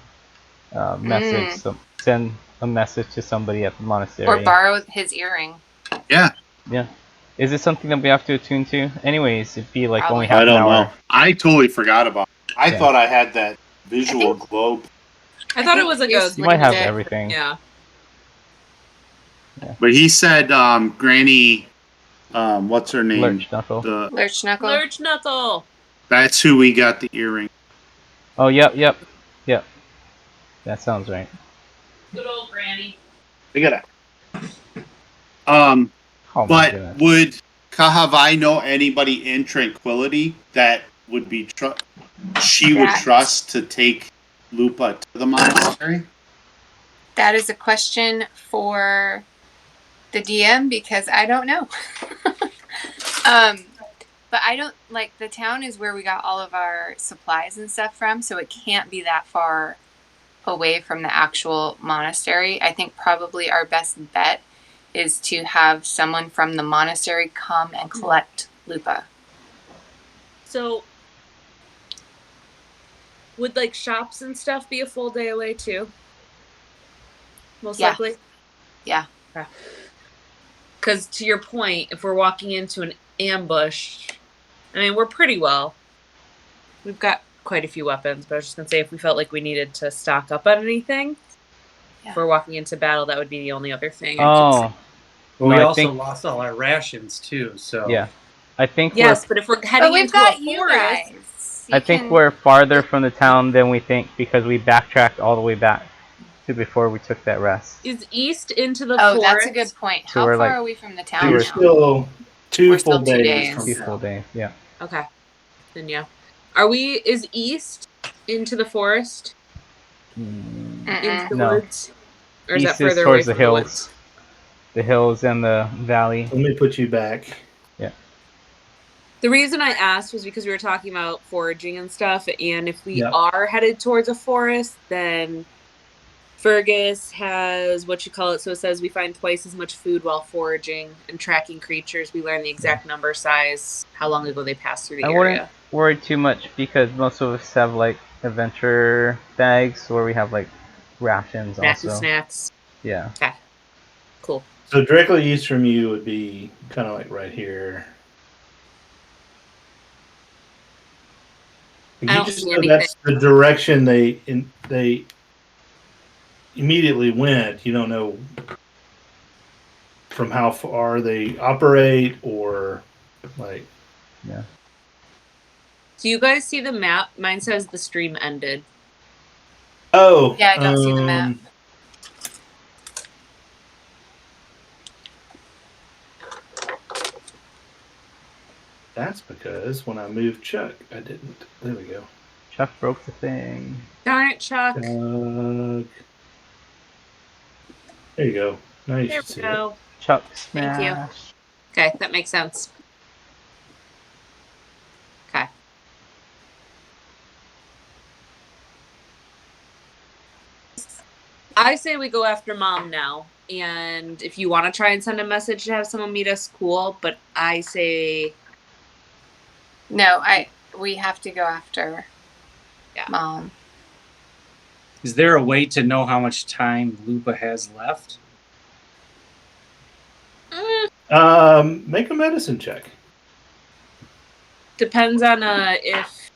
send a message to somebody at the monastery. Or borrow his earring. Yeah. Yeah. Is it something that we have to attune to? Anyways, it'd be like Probably. only half I an don't hour. know. I totally forgot about it. I Yeah. thought I had that visual globe. I thought it was like a. You might have Like, everything. Yeah. But he said, Granny, what's her name? Lurch knuckle. Lurch Knuckle. Lurch Knuckle. That's who we got the earring. Oh, yep. That sounds right. Good old Granny. They got it. Oh my But goodness. would Kahavai know anybody in Tranquility that would be she would That- trust to take Lupa to the monastery? That is a question for the DM because I don't know. But I don't, like, the town is where we got all of our supplies and stuff from, so it can't be that far away from the actual monastery. I think probably our best bet is to have someone from the monastery come and collect Lupa. So, would like shops and stuff be a full day away too? Most Yeah. likely. Yeah. Because to your point, if we're walking into an ambush, I mean, we're pretty well. We've got quite a few weapons, but I was just gonna say if we felt like we needed to stock up on anything, Yeah. if we're walking into battle, that would be the only other thing. Oh, But we No, I also think- lost all our rations too. So yeah. I think Yes, but if we're But heading we've into got a you forest, guys. I You think can- we're farther from the town than we think because we backtracked all the way back to before we took that rest. is east into the Oh, forest. that's a good point. So How we're, far like, are we from the So town you're now? still 2 We're still full 2 days days. from 2 town. full days, yeah. Okay. Then yeah. Is east into the forest? Into the No. woods? Or is that East is further away towards the from the hills. woods? The hills and the valley. Let me put you back. Yeah. The reason I asked was because we were talking about foraging and stuff, and if we Yep. are headed towards a forest, then Fergus has what you call it. So it says we find twice as much food while foraging and tracking creatures. We learn the exact number, size, how long ago they passed through the I wouldn't area. worry too much because most of us have like adventure bags where we have like rations Snacky also. snacks. Yeah. Okay. Cool. So directly east from you would be kind of like right here. I You don't just see know anything. that's the direction they immediately went. You don't know from how far they operate or like. Yeah. Do you guys see the map? Mine says the stream ended. Oh, Yeah, I don't see the map. That's because when I moved Chuck, I didn't. There we go. Chuck broke the thing. Darn it, Chuck. Chuck. There you go. Now you There should we see it. go. Chuck Thank you. smash. Okay, that makes sense. Okay. I say we go after Mom now. And if you want to try and send a message to have someone meet us, cool. But I say, No, we have to go after Yeah. Mom. Is there a way to know how much time Lupa has left? Make a medicine check. depends on if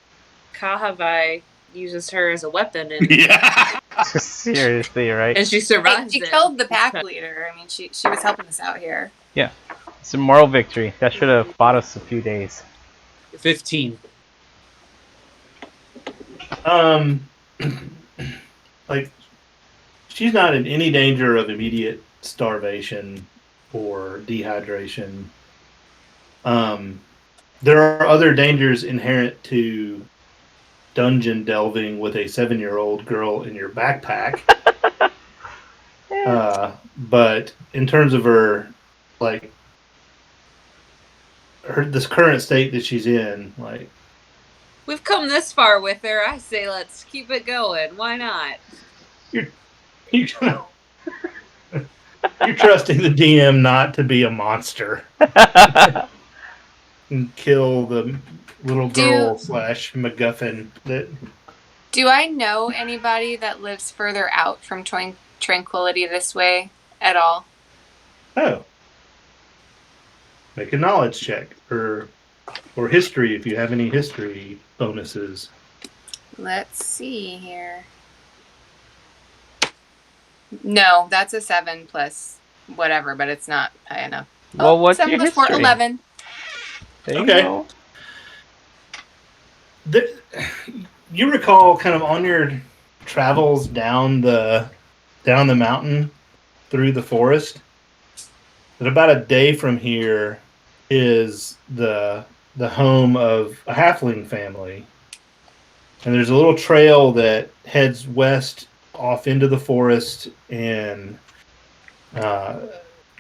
Kahavai uses her as a weapon and, Yeah. Seriously, right? and she Hey, survives she it. killed the pack leader. I mean, she was helping us out here. Yeah. It's a moral victory. That should have bought us a few days. 15. Like she's not in any danger of immediate starvation or dehydration. There are other dangers inherent to dungeon delving with a 7-year-old girl in your backpack. But in terms of her, like this current state that she's in, like We've come this far with her. I say let's keep it going. Why not? you're trusting the DM not to be a monster and kill the little girl / MacGuffin that. Do I know anybody that lives further out from Tranquility this way at all? Oh, make a knowledge check or history if you have any history bonuses. Let's see here. No, that's a 7 plus whatever, but it's not high enough. Well, what's 7 your plus 4, history? 11. There you Okay. go. You recall kind of on your travels down the mountain through the forest that about a day from here is the home of a halfling family, and there's a little trail that heads west off into the forest, and the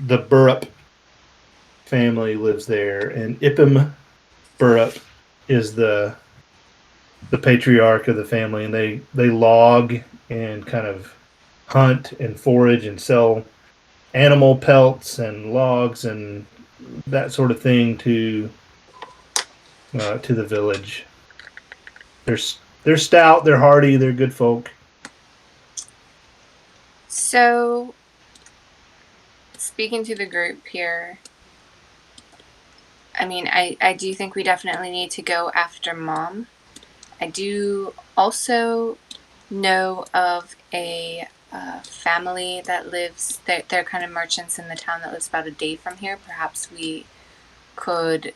Burrup family lives there, and Ipim Burrup is the patriarch of the family, and they log and kind of hunt and forage and sell animal pelts and logs and that sort of thing to the village. They're stout, they're hardy, they're good folk. So, speaking to the group here, I mean, I do think we definitely need to go after Mom. I do also know of a family that lives, they're kind of merchants in the town that lives about a day from here. Perhaps we could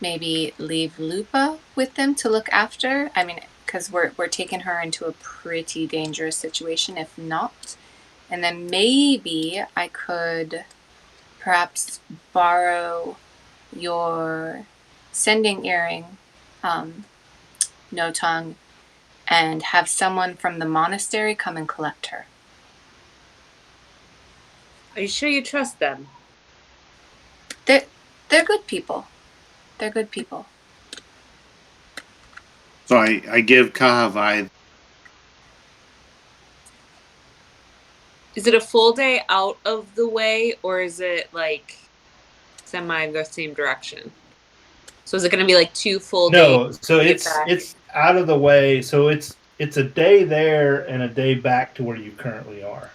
maybe leave Lupa with them to look after. I mean, because we're taking her into a pretty dangerous situation if not. And then maybe I could perhaps borrow your sending earring No Tongue and have someone from the monastery come and collect her. Are you sure you trust them? They're good people. They're good people. So I give Kahavai. Is it a full day out of the way, or is it like semi the same direction? So is it going to be like 2 full days? No, so to get back? it's out of the way. So it's a day there and a day back to where you currently are.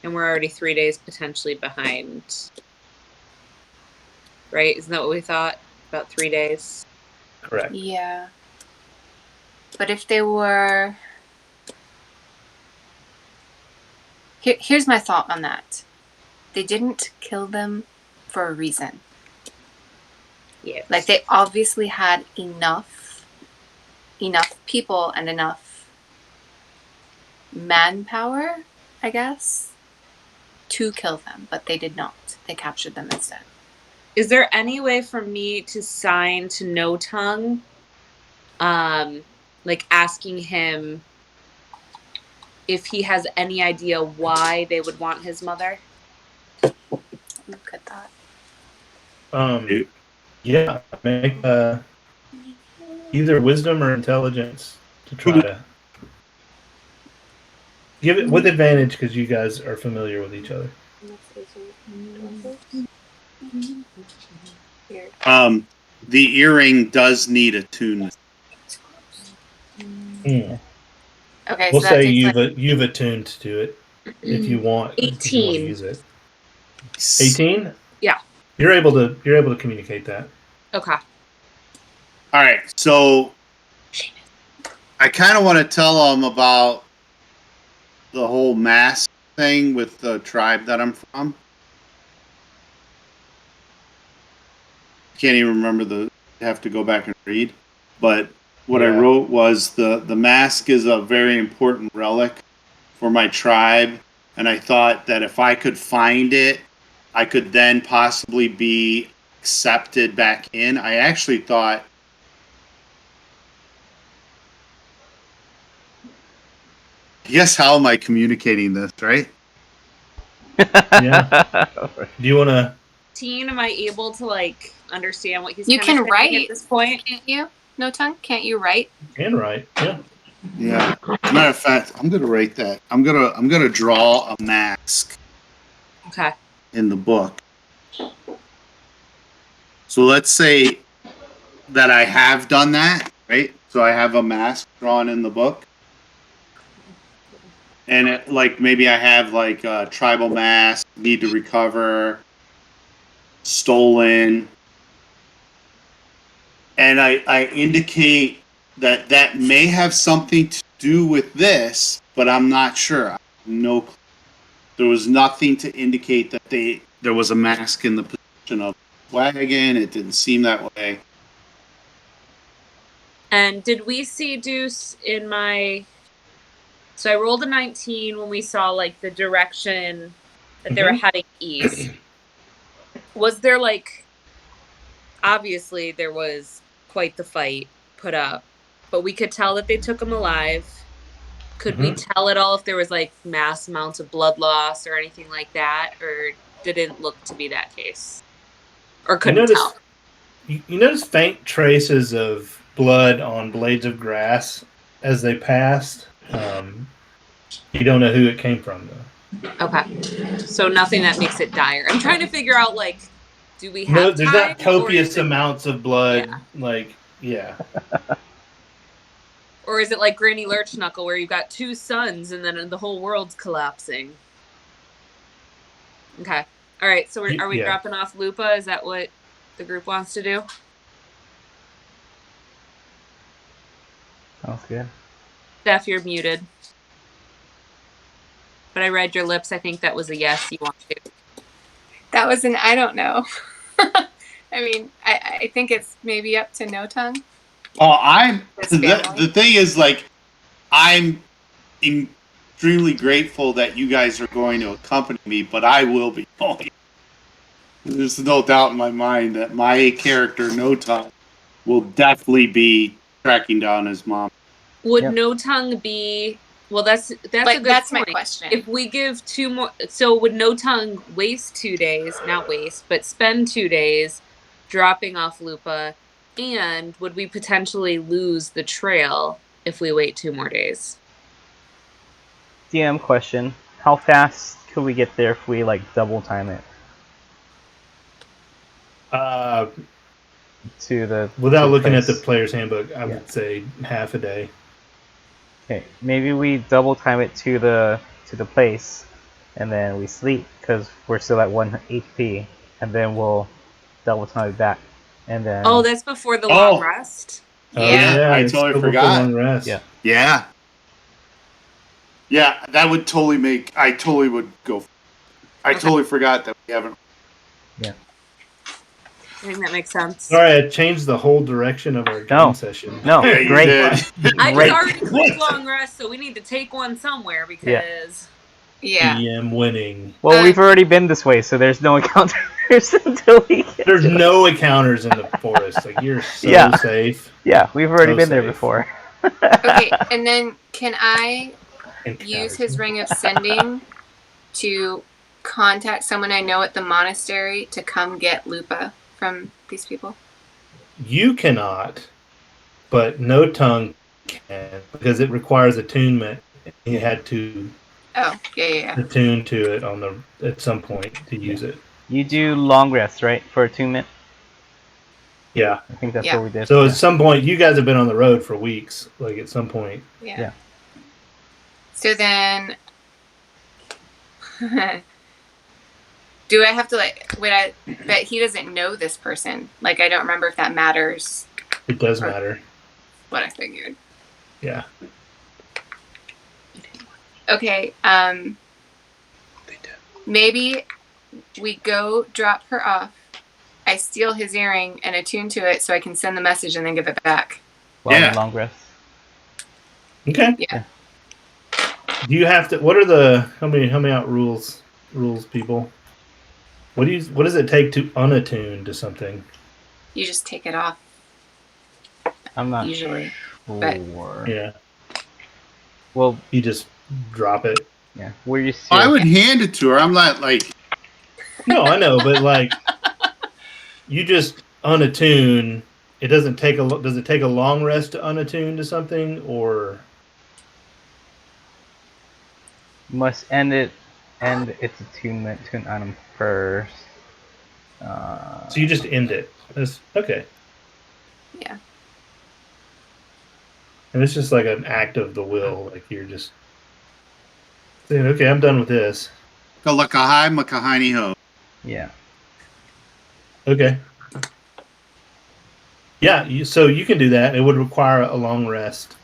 And we're already 3 days potentially behind. Right? Isn't that what we thought? About 3 days? Correct. Yeah. But if they were... Here's my thought on that. They didn't kill them for a reason. Yeah. Like, they obviously had enough people and enough manpower, I guess, to kill them, but they did not. They captured them instead. Is there any way for me to sign to No Tongue? Like asking him if he has any idea why they would want his mother? Look at that. Yeah, make either wisdom or intelligence to try to give it with advantage because you guys are familiar with each other. The earring does need attunement. Mm. Okay, We'll so that say takes you've attuned to it if you want. If you want to 18. use it. 18? Yeah. You're able to communicate that. Okay. All right, so I kind of want to tell them about the whole mask thing with the tribe that I'm from. Can't even remember have to go back and read. But what I wrote was the mask is a very important relic for my tribe. And I thought that if I could find it, I could then possibly be accepted back in. I actually thought... Yes, how am I communicating this, right? Yeah. Do you want to... Am I able to like understand what he's You kind can of saying write at this point? Can't you? No Tongue? Can't you write? And right. Yeah. Yeah. Matter of fact, I'm gonna write that. I'm gonna draw a mask Okay. in the book. So let's say that I have done that, right? So I have a mask drawn in the book. And it, like maybe I have like a tribal mask, need to recover, stolen. And I indicate that may have something to do with this, but I'm not sure. I have no clue. There was nothing to indicate that there was a mask in the position of wagon. It didn't seem that way. And did we see Deuce in my... So I rolled a 19 when we saw like the direction that they were heading east. Was there like... Obviously there was quite the fight put up, but we could tell that they took him alive. Could we tell at all if there was like mass amounts of blood loss or anything like that, or didn't look to be that case? Or couldn't tell? You notice faint traces of blood on blades of grass as they passed. You don't know who it came from, though. Okay. So nothing that makes it dire. I'm trying to figure out, like, do we have No, there's time, not copious amounts of blood. Yeah. Like, yeah. Or is it like Granny Lurchknuckle where you've got 2 suns and then the whole world's collapsing? Okay. All right. So are we dropping off Lupa? Is that what the group wants to do? Sounds good. Steph, you're muted. But I read your lips. I think that was a yes. You want to. That was an I don't know. I mean, I think it's maybe up to No Tongue. Oh, the thing is, like, I'm extremely grateful that you guys are going to accompany me, but I will be going. There's no doubt in my mind that my character, No Tongue, will definitely be tracking down his mom. Would Yep. No Tongue be? Well, that's a Like, good that's my point. question. If we give 2 more, so would No Tongue waste 2 days? Not waste, but spend 2 days dropping off Lupa, and would we potentially lose the trail if we wait 2 more days? DM question: how fast could we get there if we like double time it to the? Without to looking at the place? player's handbook, I Yeah. would say half a day. Okay, maybe we double time it to the place, and then we sleep because we're still at 1 HP, and then we'll double time it back, and then. Oh, that's before the Oh. long rest. Oh Yeah. I it's totally still before forgot. long rest. Yeah. Yeah. Yeah, that would totally make. I totally would go. I Okay. totally forgot that we haven't. I think that makes sense. Sorry, I changed the whole direction of our No. game session. No, Yeah, you great. did. I Great. just already clicked long rest, so we need to take one somewhere because Yeah. DM winning. Well, we've already been this way, so there's no encounters until we get. There's to it. no encounters in the forest. Like, you're so Yeah. safe. Yeah, we've already So been there safe. before. Okay, and then can I Encounters. use his ring of sending to contact someone I know at the monastery to come get Lupa from these people? You cannot, but No Tongue can, because it requires attunement. He had to Oh, yeah. attune to it at some point to use it. You do long rest, right, for attunement? Yeah. I think that's Yeah. what we did. So yeah. at some point, you guys have been on the road for weeks. Like, at some point. Yeah. So then, do I have to but he doesn't know this person. Like, I don't remember if that matters. It does matter. What I figured. Yeah. Okay, maybe we go drop her off. I steal his earring and attune to it so I can send the message and then give it back. While Yeah. in long rest. Okay. Yeah. Do you have to? What are the how many out rules people? What does it take to unattune to something? You just take it off, I'm not usually. sure. Yeah. Well, You just drop it. yeah. We're used to. I would hand it to her. I'm not like. No, I know, but like, you just unattune. It doesn't take a. Does it take a long rest to unattune to something, or Must end its attunement to an item first. so you just end it? That's okay. Yeah. And it's just like an act of the will. Like, you're just saying, okay, I'm done with this. Kalakahai makahani ho. Yeah. Okay. Yeah, so you can do that. It would require a long rest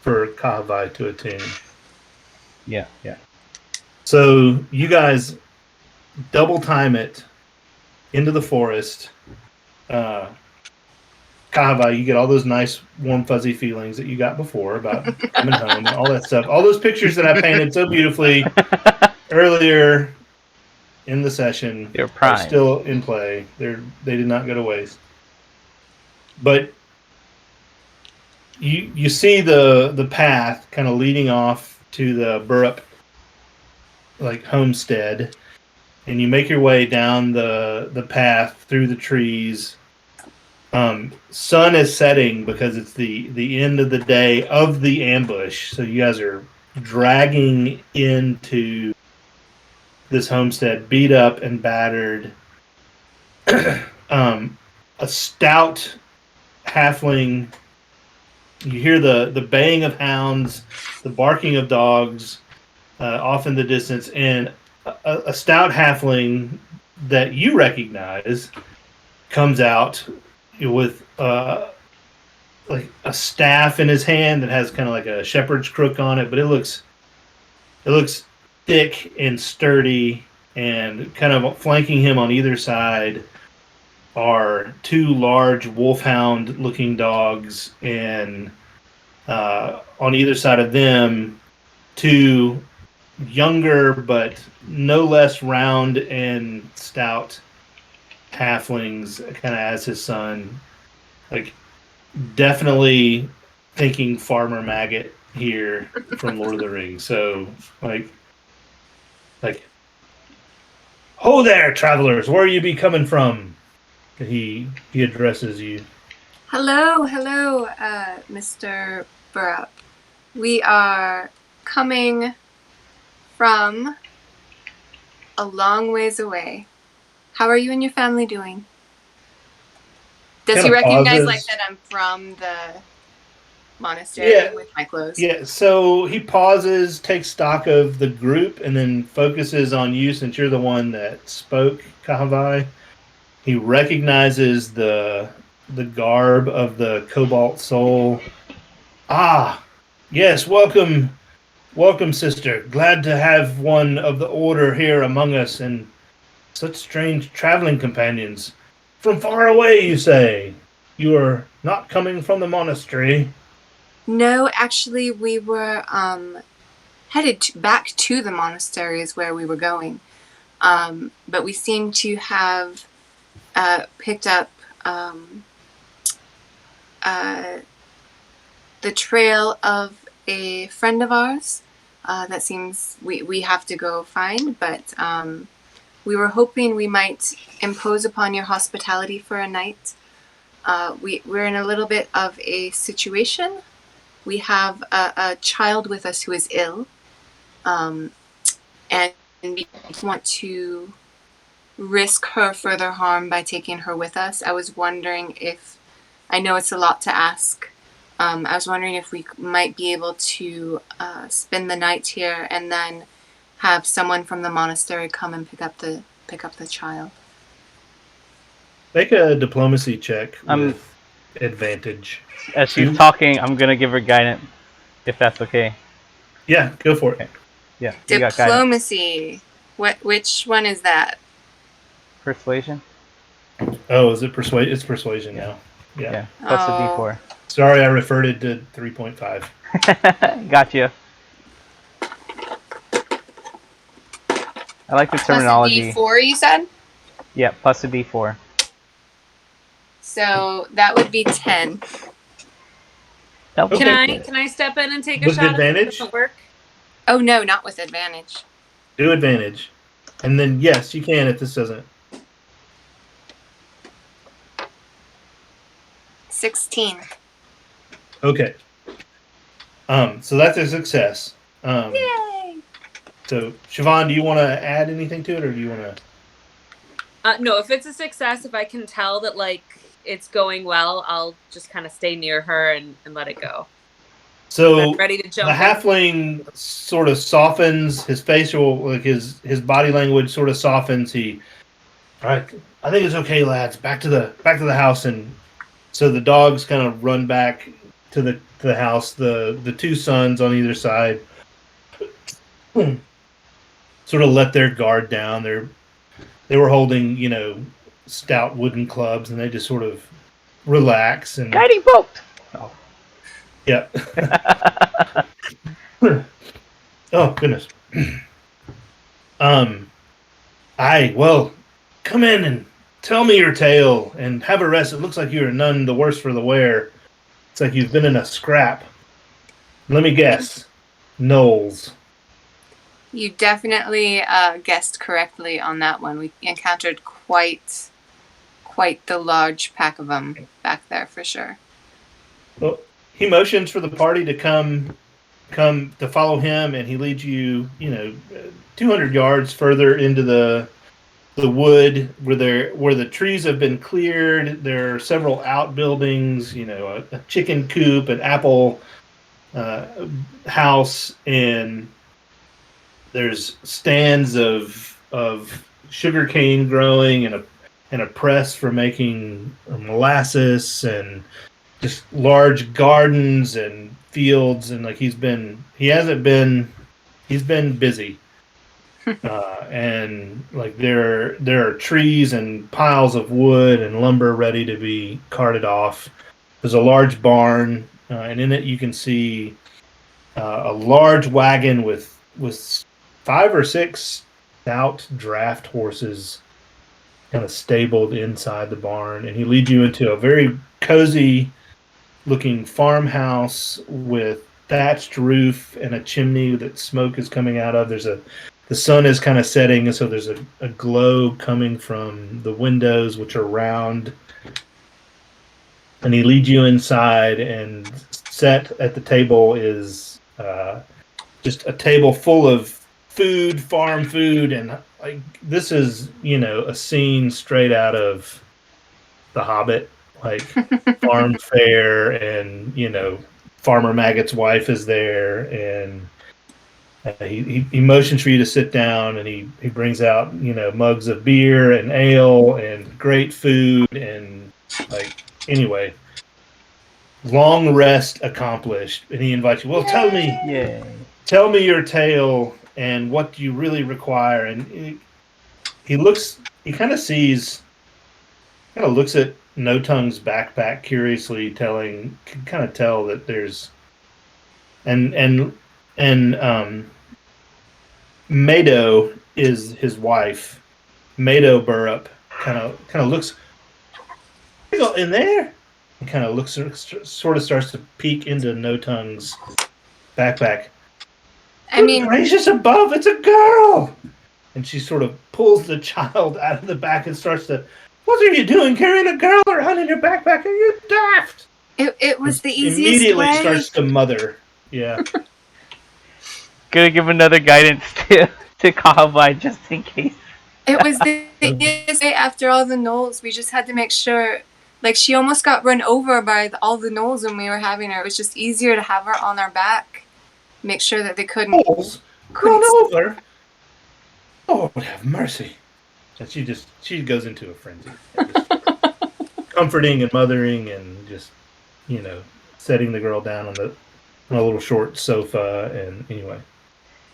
for Kahavai to attune. Yeah. Yeah. So you guys double time it into the forest. Kahavai, you get all those nice warm fuzzy feelings that you got before about coming home and all that stuff. All those pictures that I painted so beautifully earlier in the session They're are prime. still in play. They did not go to waste. But you see the path kind of leading off to the Burrup like homestead, and you make your way down the path through the trees. Sun is setting because it's the end of the day of the ambush. So you guys are dragging into this homestead, beat up and battered. A stout halfling. You hear the baying of hounds, the barking of dogs off in the distance, and a stout halfling that you recognize comes out with like a staff in his hand that has kind of like a shepherd's crook on it, but it looks thick and sturdy, and kind of flanking him on either side are 2 large wolfhound looking dogs, and on either side of them 2 younger but no less round and stout halflings, kind of as his son, like definitely thinking Farmer Maggot here from Lord of the Rings. So like, ho there, travelers, where you be coming from? He addresses you. Hello, Mr. Burrup. We are coming from a long ways away. How are you and your family doing? Does he Kinda recognize pauses. that I'm from the monastery Yeah. with my clothes? Yeah, so he pauses, takes stock of the group, and then focuses on you since you're the one that spoke, Kahavai. He recognizes the garb of the Cobalt Soul. Ah, yes, welcome, sister. Glad to have one of the order here among us, and such strange traveling companions. From far away, you say? You are not coming from the monastery. No, actually, we were headed back to the monastery is where we were going. But we seem to have picked up the trail of a friend of ours that seems we have to go find, but we were hoping we might impose upon your hospitality for a night. We're in a little bit of a situation. We have a child with us who is ill, and we want to risk her further harm by taking her with us. I was wondering if, I know it's a lot to ask, I was wondering if we might be able to spend the night here and then have someone from the monastery come and pick up the child. Make a diplomacy check Um, with advantage. As she's Two? talking, I'm gonna give her guidance, if that's okay. Yeah, go for it. Okay. Yeah, you got guidance. Diplomacy. Which one is that? Persuasion? Oh, is it persuade? It's persuasion Yeah. now. Yeah. Yeah, plus a Oh. Sorry, I reverted to 3.5. D4. Gotcha. I like the Plus a terminology. D4, you said? Yeah, plus a D4. So that would be 10. Okay. Can I step in and take a With shot if it advantage? doesn't work? Oh no, not with advantage. Do advantage. And then, yes, you can if this doesn't. 16. Okay. So that's a success. Yay! So, Siobhan, do you want to add anything to it, or do you want to? No, if it's a success, if I can tell that like it's going well, I'll just kind of stay near her and let it go. So I'm ready to the jump in. halfling sort of softens his facial, like his body language sort of softens. All right, I think it's okay, lads. Back to the house, and so the dogs kind of run back to the house. The two sons on either side sort of let their guard down. They were holding, stout wooden clubs, and they just sort of relax and Guiding bolt! Oh. yeah. Oh goodness. Well, come in and tell me your tale and have a rest. It looks like you are none the worse for the wear. It's like you've been in a scrap. Let me guess. Gnolls. You definitely guessed correctly on that one. We encountered quite the large pack of them back there for sure. Well, he motions for the party to come to follow him, and he leads you, 200 yards further into the wood where the trees have been cleared. There are several outbuildings, a chicken coop, an apple house, and there's stands of sugarcane growing and a press for making molasses, and just large gardens and fields, and like he's been busy. And like there are trees and piles of wood and lumber ready to be carted off. There's a large barn, and in it you can see a large wagon with 5 or 6 stout draft horses kind of stabled inside the barn, and he leads you into a very cozy looking farmhouse with thatched roof and a chimney that smoke is coming out of. The sun is kind of setting, and so there's a glow coming from the windows, which are round. And he leads you inside, and set at the table is just a table full of food, farm food, and like this is a scene straight out of The Hobbit, like farm fare, and Farmer Maggot's wife is there, and he motions for you to sit down, and he brings out mugs of beer and ale and great food, and like anyway, long rest accomplished, and he invites you. Well, Yay. tell me your tale and what you really require. And he kind of looks at No Tongue's backpack curiously, can kind of tell that there's and Mado is his wife. Mado Burrup kind of looks in there and kind of looks, sort of starts to peek into No Tongue's backpack. I mean, Gracious above, it's a girl! And she sort of pulls the child out of the back and starts to, what are you doing carrying a girl around in your backpack? Are you daft? it was the easiest Immediately way. starts to mother. Yeah. Gonna give another guidance to Kawabai just in case. It was the easiest way after all the gnolls. We just had to make sure. Like, she almost got run over by all the gnolls when we were having her. It was just easier to have her on our back. Make sure that they couldn't. Gnolls? Run over? Oh, have mercy. And she goes into a frenzy. Comforting and mothering and just, setting the girl down on a little short sofa, and anyway.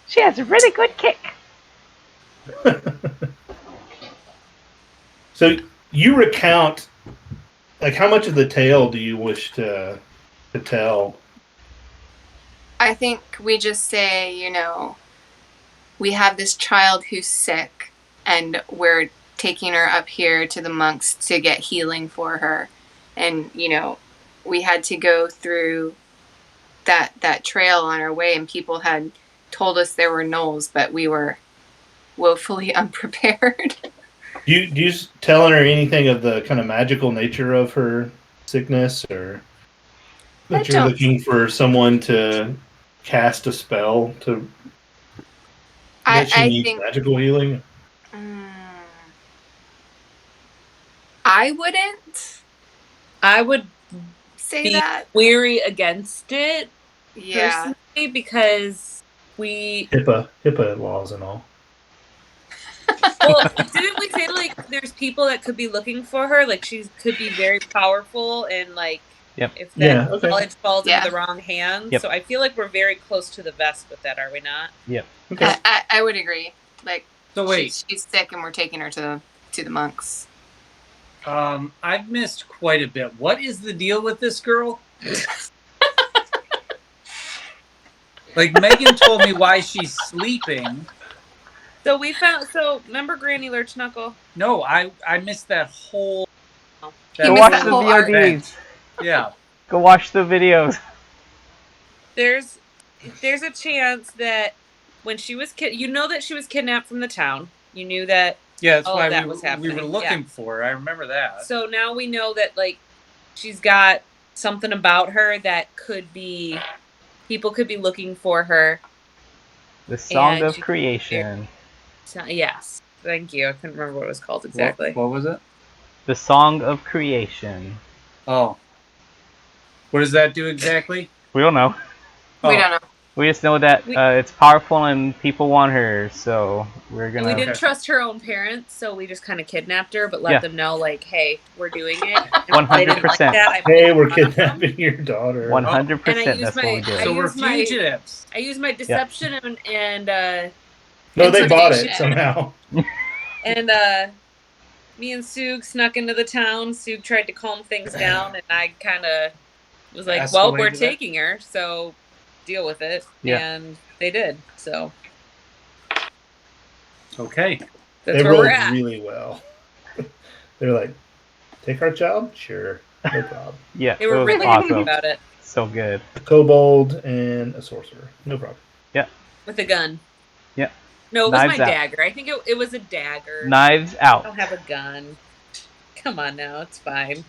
She has a really good kick. So you recount, like, how much of the tale do you wish to tell? I think we just say, we have this child who's sick, and we're taking her up here to the monks to get healing for her. And, we had to go through that trail on our way, and people had told us there were gnolls, but we were woefully unprepared. Do you tell her anything of the kind of magical nature of her sickness, or that you're looking for someone to cast a spell to that she needs magical healing? I wouldn't. I would say that. Weary against it. Yeah. Personally, because HIPAA laws and all. Well, didn't we say like there's people that could be looking for her? Like she could be very powerful, and like if that knowledge falls into the wrong hands. So I feel like we're very close to the vest with that, are we not? Yep. Okay. I would agree. Like, so wait, she's sick, and we're taking her to the monks. I've missed quite a bit. What is the deal with this girl? Like Megan told me why she's sleeping. So remember Granny Lurchknuckle? No, I missed that whole. Go watch the VODs. Yeah. Go watch the videos. There's a chance that when she was that she was kidnapped from the town. You knew that. Yeah, that's why that was happening. We were looking for her. I remember that. So now we know that like she's got something about her that people could be looking for her. The Song of Creation. Yes. Thank you. I couldn't remember what it was called exactly. What was it? The Song of Creation. Oh. What does that do exactly? We don't know. We don't know. We just know that it's powerful and people want her, so we're gonna. We didn't trust her own parents, so we just kind of kidnapped her, but let them know, like, hey, we're doing it. 100%. Hey, we're kidnapping your daughter. 100%. That's what we did. So we're fugitives. I used my deception and no, they bought it somehow. And me and Sug snuck into the town. Sug tried to calm things down, and I kind of was like, well, we're taking her, so deal with it. And they did, so. They That's where rolled we're at. really well. They're like, take our child? Sure, no problem. Yeah, They it were was really happy awesome. about it. So good. A kobold and a sorcerer, no problem. With a gun. Yeah. No, it was Knives my out. dagger. I think it was a dagger. Knives I out. don't have a gun. Come on now, it's fine.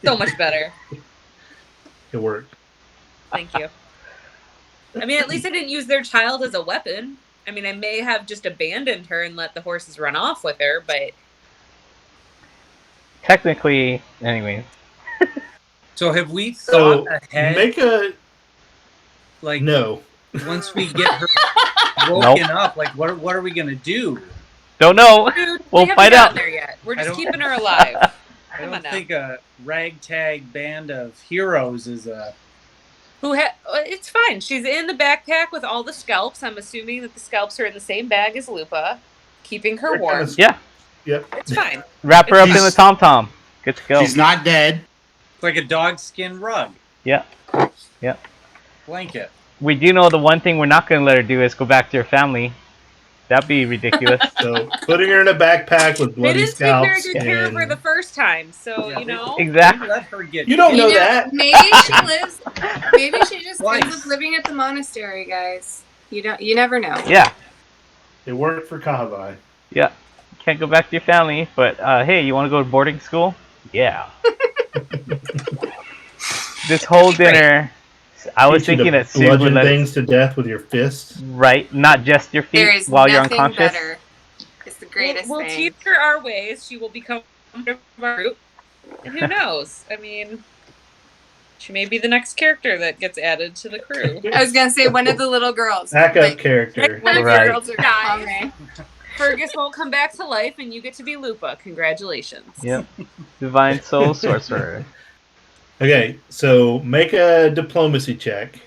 So much better. It worked. Thank you. I mean, at least I didn't use their child as a weapon. I mean, I may have just abandoned her and let the horses run off with her, but Technically, anyway. So have we So thought ahead? make a Like no. once we get her woken up, like what are we gonna do? Don't know. dude, We'll we haven't find gotten out. there yet. We're I just don't- keeping her alive. I Come on don't now. think a ragtag band of heroes is a. It's fine. She's in the backpack with all the scalps. I'm assuming that the scalps are in the same bag as Lupa, keeping her They're warm. kinda- Yeah. Yep. It's fine. Wrap her up in the She's- tom tom. Good to go. She's not dead. It's like a dog skin rug Yeah. blanket. We do know the one thing we're not going to let her do is go back to her family. That'd be ridiculous. So putting her in a backpack with They bloody didn't take very scalps good care of her and the first time, so Yeah, you know. Exactly. Let her get. you don't know You know, that. maybe she lives. Maybe she just ends Twice. up living at the monastery, guys. You never know. Yeah. It worked for Kahavai. Yeah. Can't go back to your family, but hey, you want to go to boarding school? Yeah. This whole dinner, I was Teach you to thinking that Sue would bludgeon let things to death with your fists. right, not just your feet There is while you're nothing unconscious. better. It's the greatest We'll thing. teach her our ways. She will become part of our group. And who knows? I mean, she may be the next character that gets added to the crew. I was gonna say one of the little girls. Backup Like, character. one of Right. the girls are die. Fergus won't come back to life, and you get to be Lupa. Congratulations. Yep. Divine Soul Sorcerer. Okay, so make a diplomacy check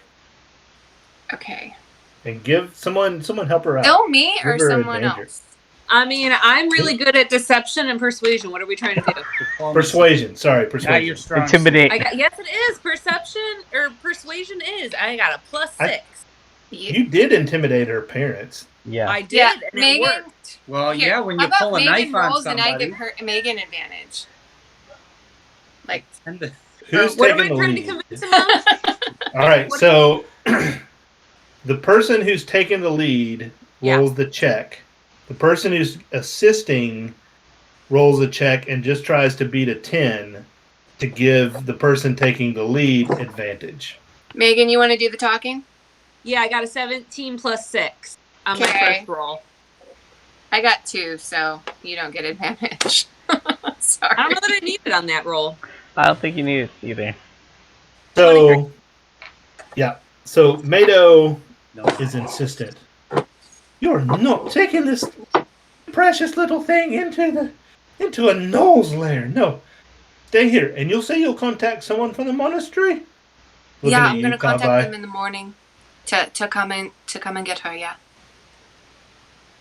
Okay. and give someone help her out. Oh, me or Give her someone advantage. else? I mean, I'm really good at deception and persuasion. What are we trying to do? Persuasion. Sorry, Not your persuasion. strong. Intimidate. Yes, it is. Perception or persuasion is. I got a +6. You did intimidate her parents. Yeah. I did, Yeah, and it Megan. worked. Well, Here, yeah, when how you about pull a Megan knife on rolls and I somebody. give her Megan advantage. Like, And the- Who's What am I taking the trying to lead? convince him of? All right, so the person who's taking the lead Yeah. rolls the check. The person who's assisting rolls a check and just tries to beat a 10 to give the person taking the lead advantage. Megan, you want to do the talking? Yeah, I got a 17 +6 on my Okay. first roll. I got 2, so you don't get advantage. Sorry. I don't know that I need it on that roll. I don't think you need it either. So, yeah. So Mado No. is insistent. You're not taking this precious little thing into a gnolls lair. No, stay here, and you'll say you'll contact someone from the monastery. Looking Yeah, at I'm you, gonna contact Kabai. them in the morning to come and get her. Yeah.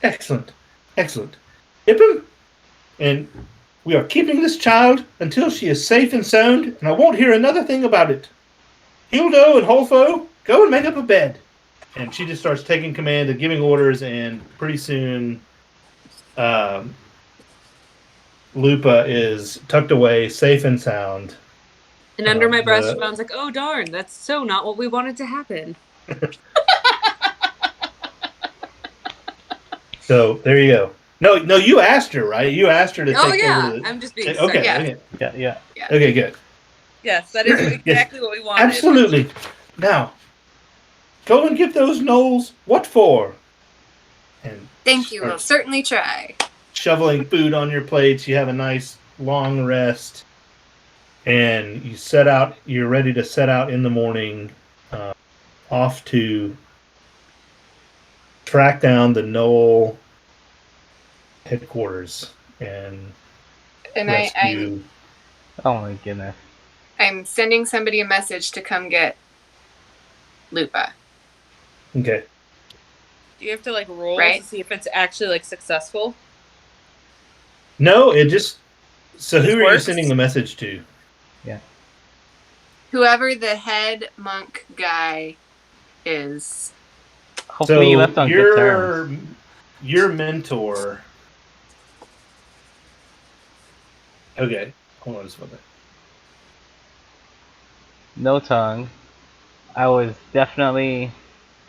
Excellent, excellent. Ippin, and we are keeping this child until she is safe and sound, and I won't hear another thing about it. Hildo and Holfo, go and make up a bed. And she just starts taking command and giving orders, and pretty soon, Lupa is tucked away, safe and sound. And under my breath, the- Siobhan's like, oh, darn, that's so not what we wanted to happen. So there you go. No, you asked her, right? You asked her to Oh, take yeah. over. I'm just being Okay, sarcastic. okay, Yeah. okay, good. Yes, that is exactly what we wanted. Absolutely. Now, go and give those gnolls what for? And Thank you. We'll certainly try. shoveling food on your plates. You have a nice long rest, and you set out. You're ready to set out in the morning, off to track down the gnoll headquarters and And rescue. Oh my goodness. I'm sending somebody a message to come get Lupa. Okay. Do you have to like roll Right. to see if it's actually like successful? No, it just. So This who are you works? sending the message to? Whoever the head monk guy is. Hopefully you left on good terms. Your mentor Okay. Hold on just a minute. No tongue. I was definitely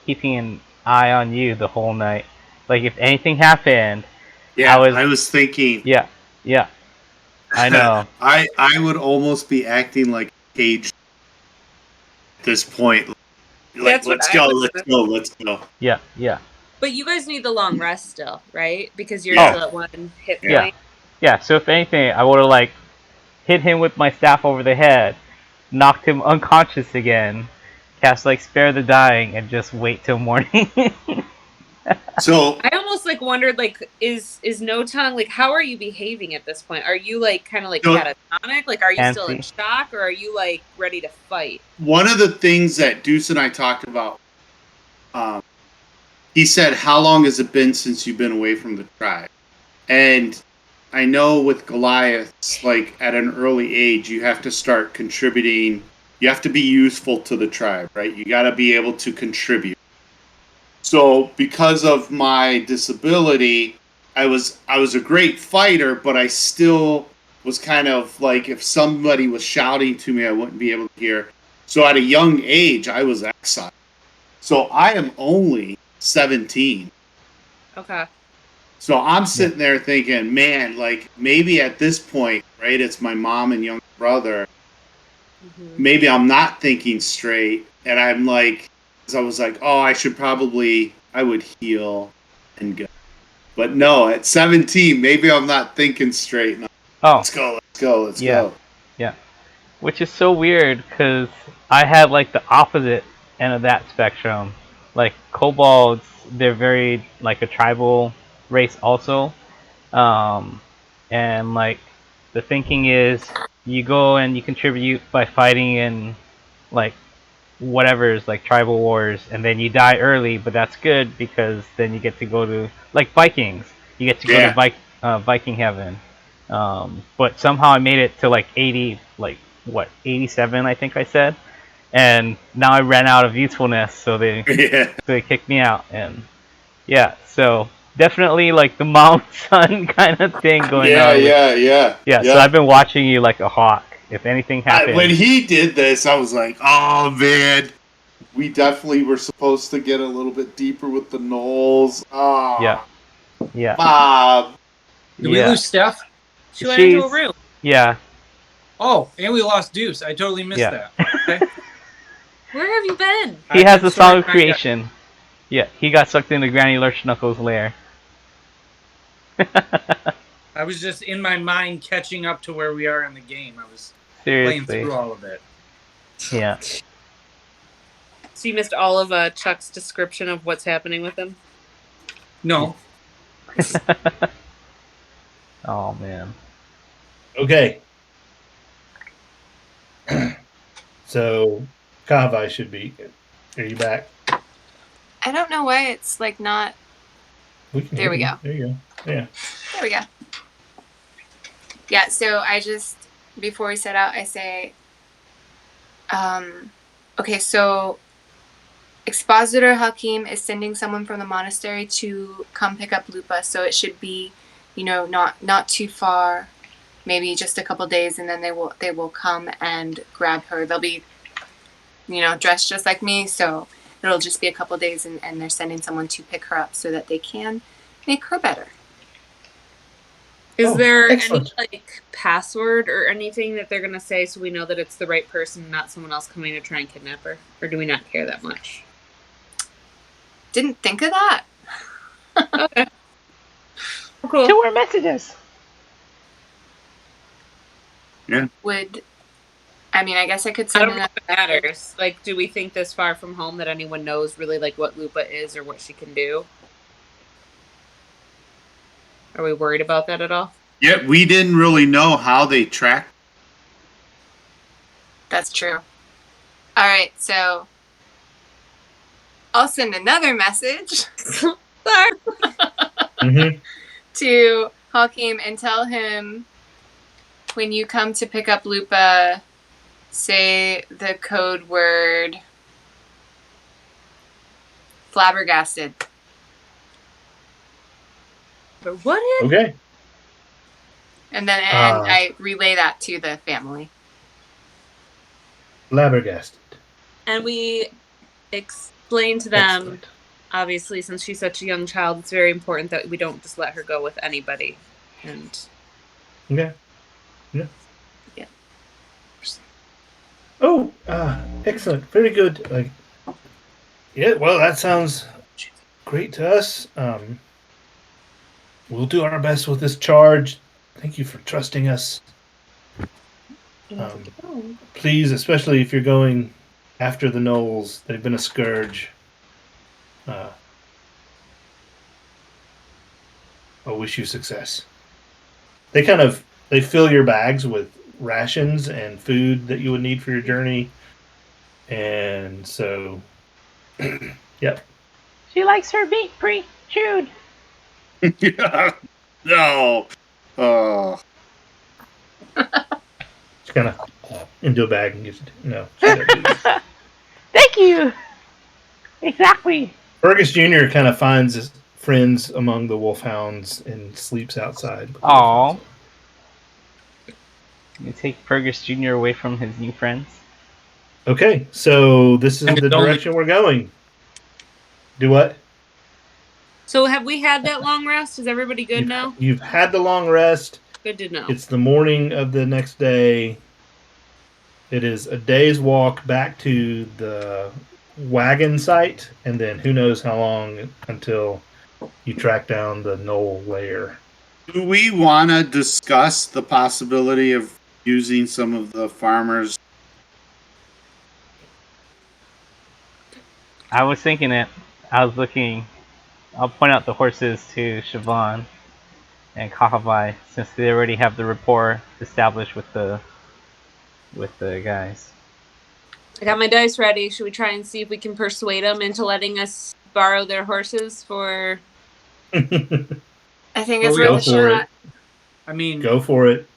keeping an eye on you the whole night. Like if anything happened, Yeah, I I was was thinking. yeah, yeah. I know. I would almost be acting like a cage at this point. Like, That's what let's I go, would let's do. go, let's go. Yeah, yeah. But you guys need the long rest still, right? Because you're Yeah. still at 1 hit Yeah. point. Yeah, so if anything, I would have like hit him with my staff over the head, knocked him unconscious again, cast like spare the dying, and just wait till morning. So I almost like wondered like is no tongue like how are you behaving at this point? Are you like kind of like So- catatonic? Like are you still in Antsy. shock or are you like ready to fight? one of the things that Deuce and I talked about, um, he said, "How long has it been since you've been away from the tribe?" And I know with Goliaths, like at an early age, you have to start contributing. You have to be useful to the tribe, right? You got to be able to contribute. So because of my disability, I was a great fighter, but I still was kind of like if somebody was shouting to me, I wouldn't be able to hear. So at a young age, I was exiled. So I am only 17. Okay. So I'm sitting there thinking, man, like maybe at this point, right? It's my mom and younger brother. Mm-hmm. Maybe I'm not thinking straight, and I'm like, 'cause I was like, oh, I would heal and go. But no, at 17, maybe I'm not thinking straight. And Oh, let's go, let's go, let's yeah, go. yeah. Which is so weird because I had like the opposite end of that spectrum. Like kobolds, they're very like a tribal race also. Um, and like the thinking is you go and you contribute by fighting in like whatever's like tribal wars, and then you die early, but that's good because then you get to go to like Vikings. You get to go to Yeah. Viking heaven. But somehow I made it to like 80, like what 87, I think I said, and now I ran out of usefulness, so Yeah. they kicked me out, and yeah, so definitely like the mom son kind of thing going Yeah, on with yeah. So yeah. I've been watching you like a hawk. If anything happens, When he did this, I was like, oh man, we definitely were supposed to get a little bit deeper with the gnolls. yeah, Ah, yeah, Bob. Did we yeah. lose Steph? She went into a She's room. yeah, Oh, and we lost Deuce. I totally missed yeah. that. Okay. Where have you been? He I've has been the sorting song of my deck. creation. Yeah, he got sucked into Granny Lurchknuckles' lair. I was just in my mind catching up to where we are in the game. I was playing Seriously. through all of it. Yeah. So you missed all of Chuck's description of what's happening with him? No. Oh man. Okay. So, Kavai should be. Are you back? I don't know why it's like not. We can There hear we you. go. There you go. Yeah. There we go. Yeah, so I just, before we set out, I say, okay, so Expositor Hakim is sending someone from the monastery to come pick up Lupa, so it should be, not too far, maybe just a couple days, and then they will come and grab her. They'll be, dressed just like me, so it'll just be a couple days, and they're sending someone to pick her up so that they can make her better. Is Oh, there excellent. any like password or anything that they're gonna say so we know that it's the right person, not someone else coming to try and kidnap her? Or do we not care that much? Didn't think of that. Okay. Cool. Two more messages. I guess I could I send don't know enough. if it matters. Like, do we think this far from home that anyone knows really like what Lupa is or what she can do? Are we worried about that at all? Yeah, we didn't really know how they tracked. That's true. All right, so I'll send another message Sorry. Mm-hmm. to Hakim and tell him when you come to pick up Lupa, say the code word flabbergasted. But what if? Okay. And then Ah. I relay that to the family. Flabbergasted. And we explain to them, Excellent. obviously, since she's such a young child, it's very important that we don't just let her go with anybody. And Okay. Yeah. Yeah. Oh, excellent. Very good. Yeah, well, that sounds great to us. We'll do our best with this charge. Thank you for trusting us. Please, especially if you're going after the gnolls, they've been a scourge. I wish you success. They fill your bags with rations and food that you would need for your journey. And so, yep. She likes her meat pre-chewed. Yeah. No. Oh. Just kind of into a bag and gives it. No. she doesn't do that. Thank you. Exactly. Fergus Jr. kind of finds his friends among the wolfhounds and sleeps outside. Aw. You take Fergus Jr. away from his new friends. Okay, so this is And the it's only- direction we're going. Do what? So have we had that long rest? Is everybody good now? You've had the long rest. Good to know. It's the morning of the next day. It is a day's walk back to the wagon site, and then who knows how long until you track down the gnoll lair. Do we want to discuss the possibility of using some of the farmers? I was thinking it. I was looking. I'll point out the horses to Siobhan and Kahavai, since they already have the rapport established with the guys. I got my dice ready. Should we try and see if we can persuade them into letting us borrow their horses for... I think Well, it's we worth a go for shot. it. I mean, Go for it.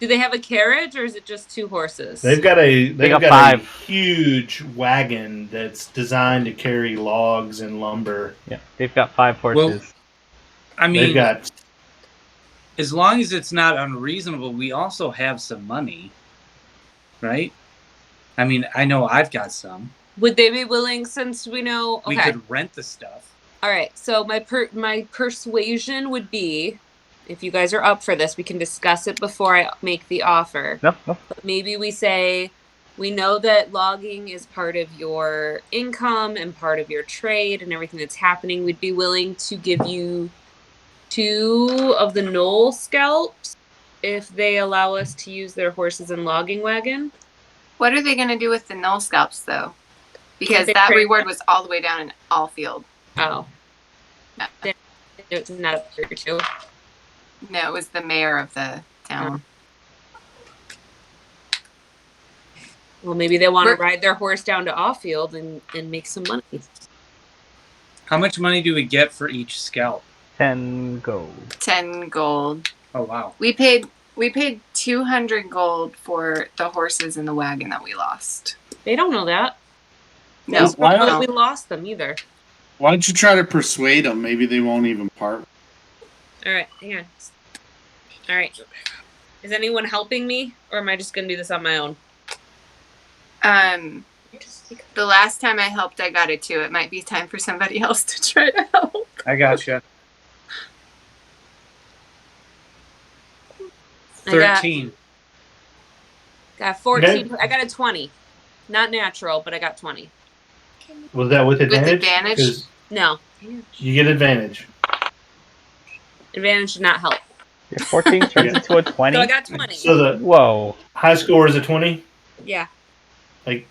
Do they have a carriage, or is it just 2 horses? They've got a got a 5. huge wagon that's designed to carry logs and lumber. Yeah, they've got 5 horses. I They've mean, got as long as it's not unreasonable, we also have some money, right? I mean, I know I've got some. Would they be willing, since we know... Okay. We could rent the stuff. All right, so my persuasion would be, if you guys are up for this, we can discuss it before I make the offer. No. But maybe we say, we know that logging is part of your income and part of your trade and everything that's happening. We'd be willing to give you 2 of the gnoll scalps if they allow us to use their horses and logging wagon. What are they going to do with the gnoll scalps, though? Because Can't they that trade reward was all the way down in Allfield. Oh. Then it's not up for you too. No, it was the mayor of the town. Well, maybe they want to We're- ride their horse down to Offfield and make some money. How much money do we get for each scalp? 10 gold. 10 gold. Oh, wow. We paid 200 gold for the horses in the wagon that we lost. They don't know that. No, Why Well, don't- we lost them either. Why don't you try to persuade them? Maybe they won't even part. All right, hang on. All right. Is anyone helping me, or am I just gonna do this on my own? The last time I helped, I got a 2. It might be time for somebody else to try to help. I gotcha. I got- 13. Got 14. Okay. I got a 20. Not natural, but I got 20. Was that with advantage? advantage? 'Cause No. you get advantage. Advantage did not help. Your 14 turns into a 20? So I got 20. So the Whoa. high score is a 20. Yeah. Like,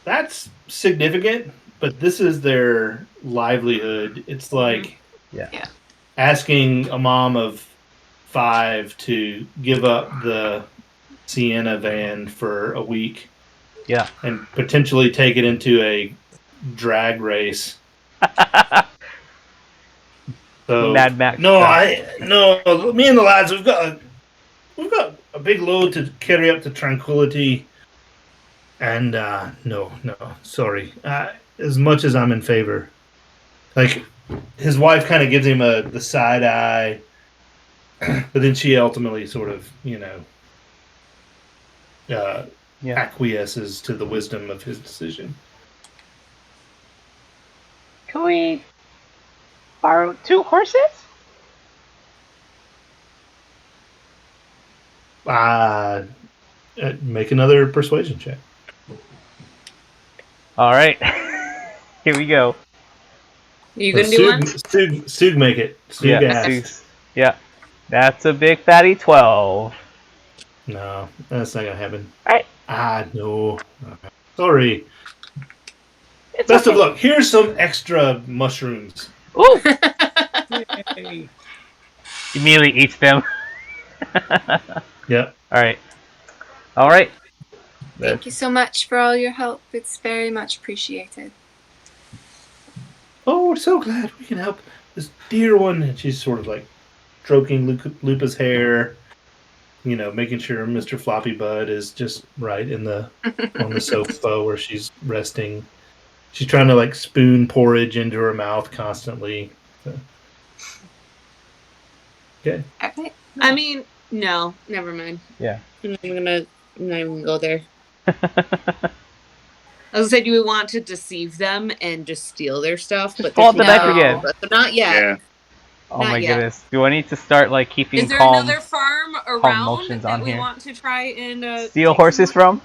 that's significant, but this is their livelihood. It's like Yeah. asking a mom of 5 to give up the Sienna van for a week Yeah. and potentially take it into a drag race. So Mad Max. no, style. me and the lads, we've got a big load to carry up to Tranquility, and no, sorry. As much as I'm in favor, like his wife kind of gives him the side eye, but then she ultimately sort of, Yeah. acquiesces to the wisdom of his decision. Can we borrow 2 horses? Make another persuasion check. All right. Here we go. You gonna do one? Sug make it. Sug asks. Six. Yeah. That's a big fatty 12. No, that's not gonna happen. Alright. No. Sorry. It's Best of okay. luck. Here's some extra mushrooms. Ooh! Yay. Immediately eats them. Yep. Alright. Alright. Thank you so much for all your help. It's very much appreciated. Oh, we're so glad we can help this dear one. And she's sort of like stroking Lupa's hair, making sure Mr. Floppy Bud is just right on the sofa where she's resting. She's trying to like spoon porridge into her mouth constantly. So. Okay. Okay. I mean, no, never mind. Yeah. I'm not even gonna go there. I was gonna say, do we want to deceive them and just steal their stuff? Just pull out the there's knife no- again. But not yet. Yeah. Oh Not my yet. goodness. Do I need to start like keeping Is there calm another farm around motions that on we here? want to try and steal take horses some-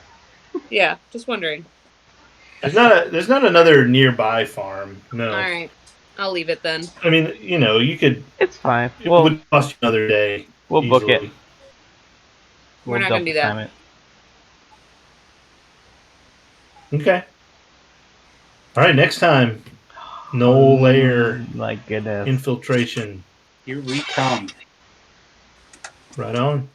from? Yeah, just wondering. There's not another nearby farm. No. All right, I'll leave it then. I mean, you could. It's fine. It would cost you another day. We'll book it. easily. We're not gonna do that. double time Okay. All right. Next time, Gnoll layer My goodness. infiltration. Here we come. Right on.